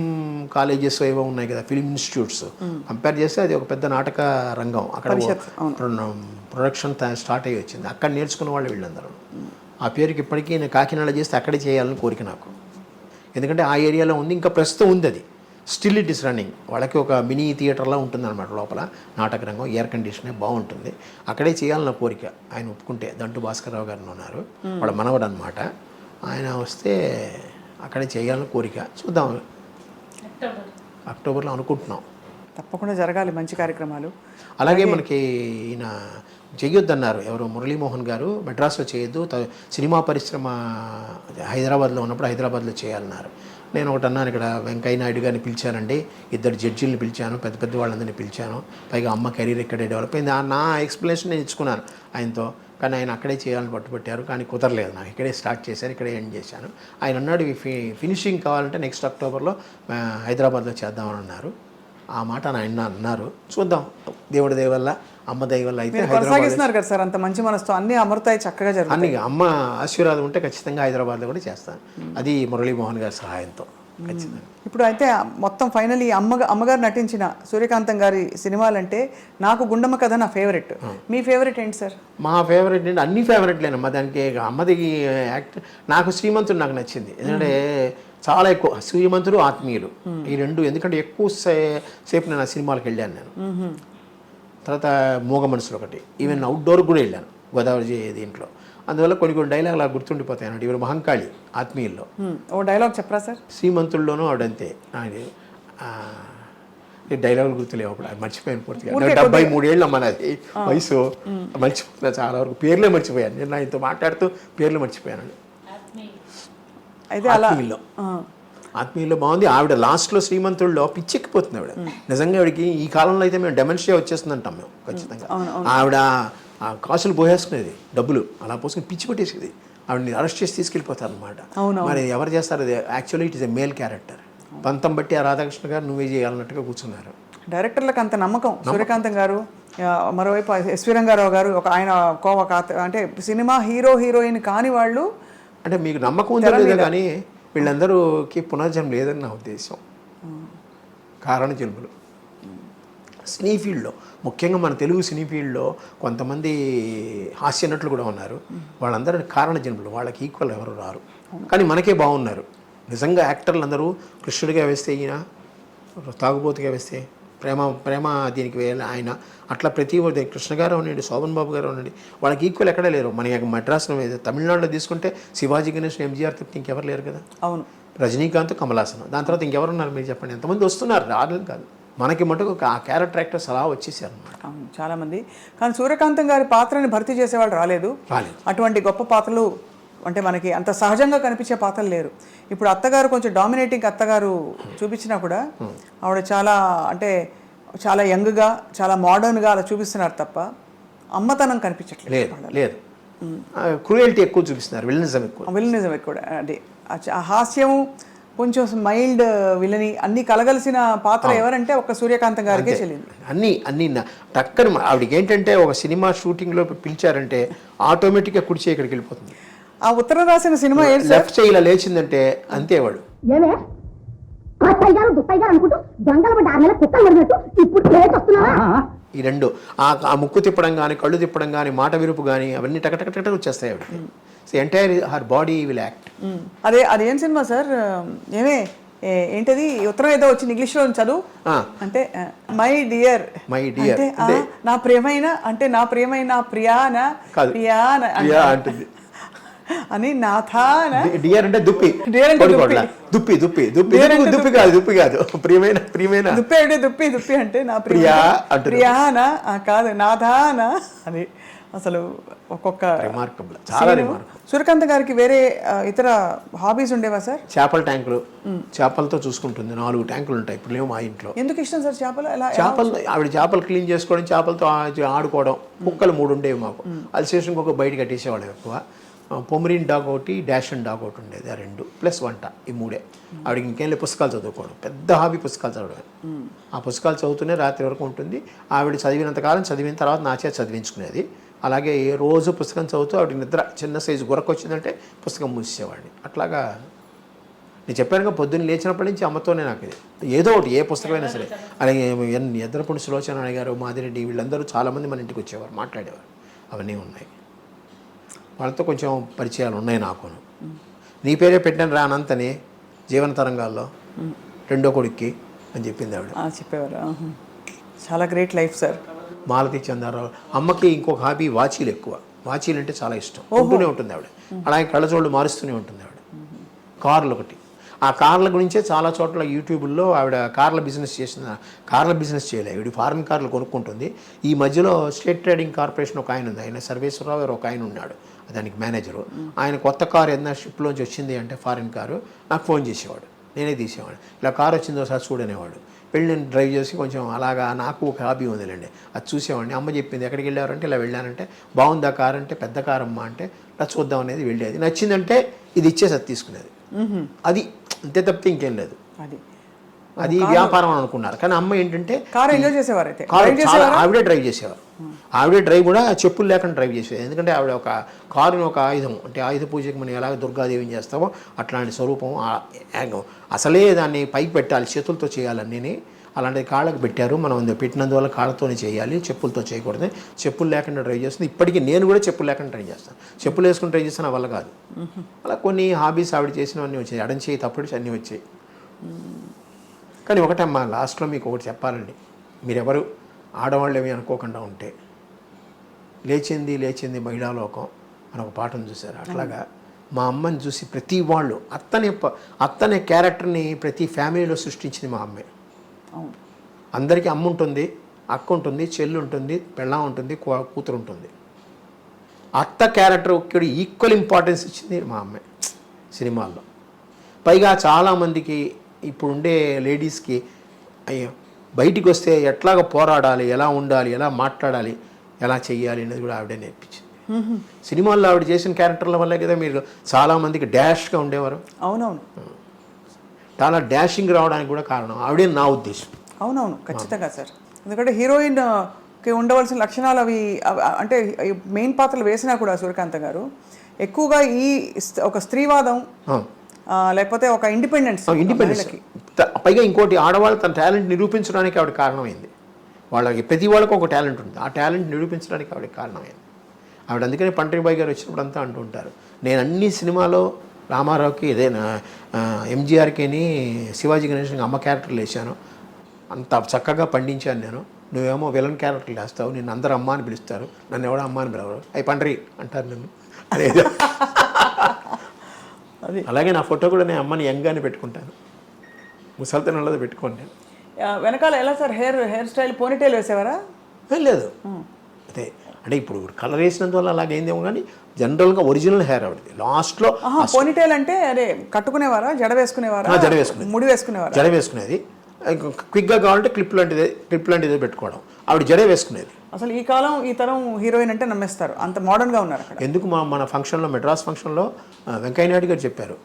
కాలేజెస్ ఏవో ఉన్నాయి కదా, ఫిల్మ్ ఇన్స్టిట్యూట్స్, కంపేర్ చేస్తే అది ఒక పెద్ద నాటక రంగం. అక్కడ ప్రొడక్షన్ స్టార్ట్ అయ్యి వచ్చింది, అక్కడ నేర్చుకున్న వాళ్ళు వీళ్ళందరూ. ఆ పేరుకి ఇప్పటికీ నేను కాకినాడ చేస్తే అక్కడే చేయాలని కోరిక నాకు, ఎందుకంటే ఆ ఏరియాలో ఉంది, ఇంకా ప్రస్తుతం ఉంది అది, స్టిల్ ఇట్ ఇస్ రన్నింగ్. వాళ్ళకి ఒక మినీ థియేటర్లా ఉంటుందన్నమాట లోపల, నాటక రంగం, ఎయిర్ కండిషనే బాగుంటుంది, అక్కడే చేయాలన్న కోరిక. ఆయన ఒప్పుకుంటే, దంటు భాస్కర్రావు గారు ఉన్నారు, వాళ్ళ మనవడు అనమాట, ఆయన వస్తే అక్కడే చేయాలని కోరిక. చూద్దాం, అక్టోబర్లో అనుకుంటున్నాం. తప్పకుండా జరగాలి మంచి కార్యక్రమాలు. అలాగే మనకి ఈయన చెయ్యొద్దన్నారు ఎవరు, మురళీమోహన్ గారు, మెడ్రాస్లో చేయొద్దు, సినిమా పరిశ్రమ హైదరాబాద్లో ఉన్నప్పుడు హైదరాబాద్లో చేయాలన్నారు. నేను ఒకటి అన్నాను, ఇక్కడ వెంకయ్య నాయుడు గారిని పిలిచానండి, 2 జడ్జీలను పిలిచాను, పెద్ద వాళ్ళందరినీ పిలిచాను, పైగా అమ్మ కెరీర్ ఇక్కడే డెవలప్ అయింది. నా ఎక్స్ప్లెనేషన్ నేను ఇచ్చుకున్నాను ఆయనతో, కానీ ఆయన అక్కడే చేయాలని పట్టుబట్టారు, కానీ కుదరలేదు నాకు. ఇక్కడే స్టార్ట్ చేశాను, ఇక్కడే ఎండ్ చేశాను. ఆయన అన్నాడు ఫినిషింగ్ కావాలంటే నెక్స్ట్ అక్టోబర్లో హైదరాబాద్లో చేద్దామని అన్నారు. ఆ మాట ఆయన అన్నారు, చూద్దాం, దేవుడి దయ వల్ల, అమ్మ దయ వల్ల అయితే కొనసాగిస్తున్నారు కదా సార్, అంత మంచి మనసుతో అన్నీ అమృతాయి చక్కగా జరుగుతాయి. అన్ని అమ్మ ఆశీర్వాదం ఉంటే ఖచ్చితంగా హైదరాబాద్లో కూడా చేస్తాను, అది మురళీమోహన్ గారి సహాయంతో ఖచ్చితంగా. ఇప్పుడు అయితే మొత్తం ఫైనలీ అమ్మగారు నటించిన సూర్యకాంతం గారి సినిమాలంటే నాకు గుండమ్మ కథ నా ఫేవరెట్. మీ ఫేవరెట్ ఏంటి సార్? మా ఫేవరెట్ ఏంటి, అన్ని ఫేవరెట్లేనమ్మా. దానికి అమ్మది యాక్ట్, నాకు శ్రీమంతుడు నాకు నచ్చింది, ఎందుకంటే చాలా ఎక్కువ శ్రీమంతుడు, ఆత్మీయులు, ఈ రెండు. ఎందుకంటే ఎక్కువ సేపు నేను ఆ సినిమాలకు వెళ్ళాను నేను. తర్వాత మూగ మనుషులు ఒకటి, ఈవెన్ అవుట్డోర్ కూడా వెళ్ళాను గోదావరి దీంట్లో. అందువల్ల కొన్ని డైలాగులు అలా గుర్తుండిపోతాయి అన్నట్టు. ఇవి మహంకాళి ఆత్మీయుల్లో ఓ డైలాగ్ చెప్పరా సార్? శ్రీమంతుల్లోనూ ఆవిడంతే, డైలాగులు గుర్తులేవు అప్పుడు, మర్చిపోయాను పూర్తిగా. 73 ఏళ్ళు అమ్మ నాది వయసు, మర్చిపోతున్నా చాలా వరకు, పేర్లే మర్చిపోయాను. నేను ఆయనతో మాట్లాడుతూ పేర్లు మర్చిపోయాను. అయితే ఆత్మీయుల్లో బాగుంది. ఆవిడ లాస్ట్లో శ్రీమంతుల్లో పిచ్చెక్కిపోతుంది ఆవిడ. నిజంగా ఆవిడకి ఈ కాలంలో అయితే మేము డెమెన్షియా వచ్చేస్తుందంటాం మేము ఖచ్చితంగా. ఆవిడ కాసులు పోసేసుకునేది, డబ్బులు అలా పోసుకుని పిచ్చి పట్టేసేది. ఆవిడని అరెస్ట్ చేసి తీసుకెళ్ళిపోతారు అనమాట. మరి ఎవరు చేస్తారు అది? Actually it is a male character. పంతం బట్టి ఆ రాధాకృష్ణ గారు నువ్వే చేయాలన్నట్టుగా కూర్చున్నారు. డైరెక్టర్లకు అంత నమ్మకం సూర్యకాంతం గారు. మరోవైపు ఎస్వి రంగారావు గారు, ఆయన అంటే సినిమా హీరోయిన్ కాని వాళ్ళు. అంటే మీకు నమ్మకం ఉందో లేదో కానీ వీళ్ళందరూకి పునర్జన్మ లేదని నా ఉద్దేశం. కారణ జన్మలు సినీ ఫీల్డ్లో, ముఖ్యంగా మన తెలుగు సినీ ఫీల్డ్లో కొంతమంది హాస్య నటులు కూడా ఉన్నారు. వాళ్ళందరూ కారణ జన్మలు, వాళ్ళకి ఈక్వల్ ఎవరు రారు. కానీ మనకే బాగున్నారు. నిజంగా యాక్టర్లు అందరూ కృష్ణుడిగా వేస్తే ఈయన, తాగుబోతుగా వేస్తే ప్రేమ దీనికి ఆయన, అట్లా ప్రతి ఒక్కటి కృష్ణ గారు ఉండండి, శోభన్ బాబు గారు ఉండండి, వాళ్ళకి ఈక్వల్ ఎక్కడే లేరు. మన మద్రాసులో తమిళనాడులో తీసుకుంటే శివాజీ గణేష్, ఎంజీఆర్ తప్ప ఇంకెవరు లేరు కదా. అవును, రజనీకాంత్, కమలాసన్, దాని తర్వాత ఇంకెవరు ఉన్నారు మీరు చెప్పండి? ఎంతమంది వస్తున్నారు, రాలేదు కాదు. మనకి మటుకు ఆ క్యారెక్టర్ యాక్టర్స్ అలా వచ్చేసారు అన్నమాట. అవును, చాలామంది. కానీ సూర్యకాంతం గారి పాత్రని భర్తీ చేసేవాళ్ళు రాలేదు. అటువంటి గొప్ప పాత్రలు అంటే మనకి అంత సహజంగా కనిపించే పాత్రలు లేరు. ఇప్పుడు అత్తగారు కొంచెం డామినేటింగ్ అత్తగారు చూపించినా కూడా ఆవిడ చాలా అంటే చాలా యంగ్గా, చాలా మోడర్న్గా అలా చూపిస్తున్నారు తప్ప అమ్మతనం కనిపించట్లేదు. లేదు, క్రూయల్టీ ఎక్కువ చూపిస్తున్నారు, విలనిజం ఎక్కువ. అదే ఆ హాస్యము, కొంచెం మైల్డ్ విలని అన్ని కలగలిసిన పాత్ర ఎవరంటే ఒక సూర్యకాంతం గారికే చెల్లింది. అన్ని టక్కని ఆవిడకి ఏంటంటే ఒక సినిమా షూటింగ్లో పిలిచారంటే ఆటోమేటిక్గా కుడి చేయి ఇక్కడికి వెళ్ళిపోతుంది. ఆ ఉత్తరం రాసిన సినిమా లెఫ్ట్ చేయి ఇలా లేచిందంటే అంతే వాడు. ఈ రెండు ఆ ముక్కు తిప్పడం కానీ, కళ్ళు తిప్పడం కానీ, మాట విరుపు కానీ అవన్నీ టకటక వచ్చేస్తాయి ఆవిడకి. So entire her body will act. అదేం సినిమా సార్? ఏంటది ఉత్తరం ఏదో వచ్చింది ఇంగ్లీష్లో చదువు అంటే మై డియర్ నా ప్రియమైన అంటే నా ప్రియమైన ప్రియాన అంటుంది అని నాథాన. డియర్ అంటే దుప్పి, దుప్పి దుప్పి దుప్పి దుప్పి కాదు, దుప్పి కాదు, ప్రియమైన ప్రియమైన దుప్పి అంటే దుప్పి అంటే నా ప్రియాన కాదు నాథాన అని. అసలు ఒక్కొక్క రిమార్కబుల్, చాలా రిమార్కబుల్. సూర్యకాంత్ గారికి వేరే ఇతర హాబీస్ ఉండేవా సార్? చేపల ట్యాంకులు, చేపలతో చూసుకుంటుంది. 4 ట్యాంకులు ఉంటాయి ఇప్పుడు లేవు మా ఇంట్లో. ఎందుకు ఇష్టం సార్ చేపలు? ఆవిడ చేపలు క్లీన్ చేసుకోవడం, చేపలతో ఆడుకోవడం. కుక్కలు 3 ఉండేవి మాకు. అల్సేషన్కి ఒక బయట కట్టేసేవాళ్ళం ఎక్కువ. పొమరీన్ డాగ్ ఒకటి, డాషన్ డాగ్ ఒకటి ఉండేది. ఆ 2 ప్లస్ వంట, ఈ 3. ఆవిడకి ఇంకేం లేదు, పుస్తకాలు చదువుకోవడం. పెద్ద హాబీ పుస్తకాలు చదవడం. ఆ పుస్తకాలు చదువుతూనే రాత్రి వరకు ఉంటుంది. ఆవిడ చదివినంతకాలం చదివిన తర్వాత నా చేత చదివించుకునేది. అలాగే రోజు పుస్తకం చదువుతూ ఆవిడ నిద్ర చిన్న సైజు గురక వచ్చిందంటే పుస్తకం మూసేవాడిని. అట్లాగా నేను చెప్పానుగా, పొద్దున్న లేచినప్పటి నుంచి అమ్మతోనే నాకు ఇది ఏదో ఒకటి, ఏ పుస్తకమైనా సరే. అలాగే ఎద్రపుండి సులోచన గారు, మాదిరెడ్డి, వీళ్ళందరూ చాలామంది మన ఇంటికి వచ్చేవారు, మాట్లాడేవారు. అవన్నీ ఉన్నాయి. వాళ్ళతో కొంచెం పరిచయాలు ఉన్నాయి నాకు. నీ పేరే పెట్టాను రా అనంతని జీవన తరంగాల్లో, 2వ కొడుక్కి అని చెప్పింది ఆవిడ. చెప్పేవారు. చాలా great life sir. Malathi Chandrarao అమ్మకి ఇంకొక హాబీ వాచీలు ఎక్కువ. వాచీలు అంటే చాలా ఇష్టం, ఉంటూనే ఉంటుంది ఆవిడ. అలాగే కళ్ళజోళ్ళు మారుస్తూనే ఉంటుంది ఆవిడ. కార్లు ఒకటి, ఆ కార్ల గురించే చాలా చోట్ల యూట్యూబ్లో ఆవిడ కార్ల బిజినెస్ చేసిన. కార్ల బిజినెస్ చేయలేదు, ఆవిడ ఫారెన్ కార్లు కొనుక్కుంటుంది. ఈ మధ్యలో స్టేట్ ట్రేడింగ్ కార్పొరేషన్ ఒక ఆయన ఉంది, ఆయన సర్వేశ్వరరావు గారు ఒక ఆయన ఉన్నాడు, దానికి మేనేజరు. ఆయన కొత్త కారు ఏదైనా షిప్లోంచి వచ్చింది అంటే ఫారెన్ కారు నాకు ఫోన్ చేసేవాడు, నేనే తీసేవాడు. ఇలా కారు వచ్చిందో సార్ చూడనేవాడు. వెళ్ళి నేను డ్రైవ్ చేసి కొంచెం అలాగా నాకు ఒక హాబీ ఉందిలేండి, అది చూసేవాడిని. అమ్మ చెప్పింది ఎక్కడికి వెళ్ళారంటే ఇలా వెళ్ళానంటే, బాగుందా కారు అంటే, పెద్ద కారు అమ్మ అంటే ఇలా చూద్దాం అనేది వెళ్ళేది. నచ్చిందంటే ఇది ఇచ్చేసి అది తీసుకునేది. అది అంతే తప్పితే ఇంకేం లేదు. అది వ్యాపారం అని అనుకున్నారు. కానీ అమ్మ ఏంటంటే కారు ఎంజాయ్ చేసేవారు. అయితే ఆవిడే డ్రైవ్ చేసేవారు. ఆవిడే డ్రైవ్ కూడా చెప్పులు లేకుండా డ్రైవ్ చేసేది. ఎందుకంటే ఆవిడ ఒక కారుని ఒక ఆయుధం, అంటే ఆయుధ పూజకి మనం ఎలాగ దుర్గాదేవిని చేస్తామో అట్లాంటి స్వరూపం. అసలే దాన్ని పైకి పెట్టాలి, చేతులతో చేయాలన్నీ. అలాంటిది కాళ్ళకు పెట్టారు. మనం పెట్టినందువల్ల కాళ్ళతోనే చేయాలి, చెప్పులతో చేయకూడదు. చెప్పులు లేకుండా డ్రైవ్ చేస్తుంది. ఇప్పటికీ నేను కూడా చెప్పులు లేకుండా ట్రై చేస్తాను. చెప్పులు వేసుకుని ట్రై చేస్తాను, వల్ల కాదు. అలా కొన్ని హాబీస్ ఆవిడ చేసినవన్నీ వచ్చాయి. ఎడం చేయి తప్పుడు అన్నీ వచ్చాయి. కానీ ఒకటమ్మా, లాస్ట్లో మీకు ఒకటి చెప్పాలండి, మీరెవరు ఆడవాళ్ళు ఏమీ అనుకోకుండా ఉంటే, లేచింది మహిళాలోకం అని ఒక పాటను చూశారు. అట్లాగా మా అమ్మని చూసి ప్రతి వాళ్ళు అత్తనే క్యారెక్టర్ని ప్రతి ఫ్యామిలీలో సృష్టించింది మా అమ్మే. అందరికీ అమ్మ ఉంటుంది, అక్క ఉంటుంది, చెల్లి ఉంటుంది, పెళ్ళాం ఉంటుంది, కూతురు ఉంటుంది. అత్త క్యారెక్టర్ ఒక్కడి ఈక్వల్ ఇంపార్టెన్స్ ఇచ్చింది మా అమ్మే సినిమాల్లో. పైగా చాలామందికి ఇప్పుడు ఉండే లేడీస్కి అయ్యో బయటికి వస్తే ఎట్లాగ పోరాడాలి, ఎలా ఉండాలి, ఎలా మాట్లాడాలి, ఎలా చెయ్యాలి అనేది కూడా ఆవిడే నేర్పించింది. సినిమాల్లో ఆవిడ చేసిన క్యారెక్టర్ల వల్లే కదా మీరు చాలామందికి డాష్గా ఉండేవారు. అవునవును, చాలా డాషింగ్ రావడానికి కూడా కారణం ఆవిడే నా ఉద్దేశం. అవునవును, ఖచ్చితంగా సార్. ఎందుకంటే హీరోయిన్కి ఉండవలసిన లక్షణాలు అవి అంటే మెయిన్ పాత్రలు వేసినా కూడా సూర్యకాంత్ గారు ఎక్కువగా ఈ ఒక స్త్రీవాదం లేకపోతే ఒక ఇండిపెండెన్స్. పైగా ఇంకోటి, ఆడవాళ్ళు తన టాలెంట్ నిరూపించడానికి ఆవిడ కారణమైంది. వాళ్ళకి ప్రతి వాళ్ళకి ఒక టాలెంట్ ఉంది, ఆ టాలెంట్ నిరూపించడానికి ఆవిడకి కారణమైంది. ఆవిడ అందుకనే పంటరిబాయి గారు వచ్చినప్పుడు అంతా అంటూ ఉంటారు, నేను అన్ని సినిమాలో రామారావుకి ఇదే ఎంజీఆర్కిని శివాజీ గణేష్కి అమ్మ క్యారెక్టర్లు వేసాను. అంత చక్కగా పండించాను నేను. నువ్వేమో విలన్ క్యారెక్టర్లు వేస్తావు, నిన్ను అందరూ అమ్మ అని పిలుస్తారు, నన్ను ఎవడో అమ్మ అని పిలవరు, అవి పండ్రి అంటారు నన్ను అనేది. అది అలాగే నా ఫోటో కూడా నేను అమ్మని యంగానే పెట్టుకుంటాను, ముసలితనంలో పెట్టుకోండి నేను. వెనకాల ఎలా సార్ హెయిర్ స్టైల్ పోనీటైల్ వేసేవారా? లేదు, అదే అంటే ఇప్పుడు కలర్ వేసినందువల్ల అలాగైందేమో కానీ జనరల్గా ఒరిజినల్ హెయిర్ ఆవిడది. లాస్ట్లో పోనీటైల్ అంటే అదే కట్టుకునేవారా, జడ వేసుకునేవారా? జడ వేసుకునేది, ముడి వేసుకునేవారా? జడ వేసుకునేది. క్విక్గా కావాలంటే క్లిప్ లాంటిది పెట్టుకోవడం. ఆవిడ జడే వేసుకునేది. అసలు ఈ కాలం ఈ తరం హీరోయిన్ అంటే నమ్మేస్తారు, అంత మోడర్న్గా ఉన్నారు అక్కడ. ఎందుకు మన ఫంక్షన్లో, మెడ్రాస్ ఫంక్షన్లో వెంకయ్య నాయుడు గారు చెప్పారు,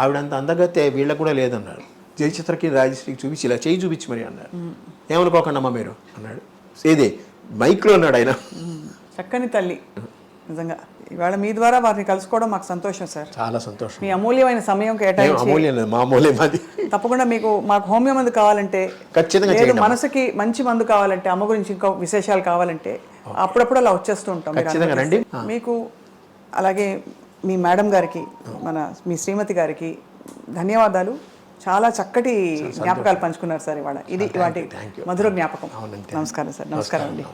ఆవిడ అంత అందగతే వీళ్ళకు కూడా లేదన్నారు. జయచిత్రకి రాజశ్రీకి చూపించి ఇలా చేయి చూపించి మరి అన్నారు. ఏమనుకోకండి అమ్మ మీరు అన్నాడు. ఏదే మైక్లో అన్నాడు ఆయన. చక్కని తల్లి నిజంగా. ఇవాళ మీ ద్వారా వారిని కలుసుకోవడం మాకు సంతోషం సార్. చాలా సంతోషం. మీ అమూల్యమైన సమయం కేటాయించి, అమూల్యం లేదు, మా అమూల్యం అది. తప్పకుండా మాకు హోమియో మందు కావాలంటే, ఖచ్చితంగా లేదు చేయండి. మనసుకి మంచి మందు కావాలంటే, అమ్మ గురించి ఇంకా విశేషాలు కావాలంటే అప్పుడప్పుడు అలా వచ్చేస్తూ ఉంటాం. మీరు ఖచ్చితంగా రండి. మీకు అలాగే మీ మేడం గారికి, మీ శ్రీమతి గారికి ధన్యవాదాలు. చాలా చక్కటి జ్ఞాపకాలు పంచుకున్నారు సార్ ఇవాళ. ఇది ఇవాటి మధుర జ్ఞాపకం. నమస్కారం సార్. నమస్కారం అండి.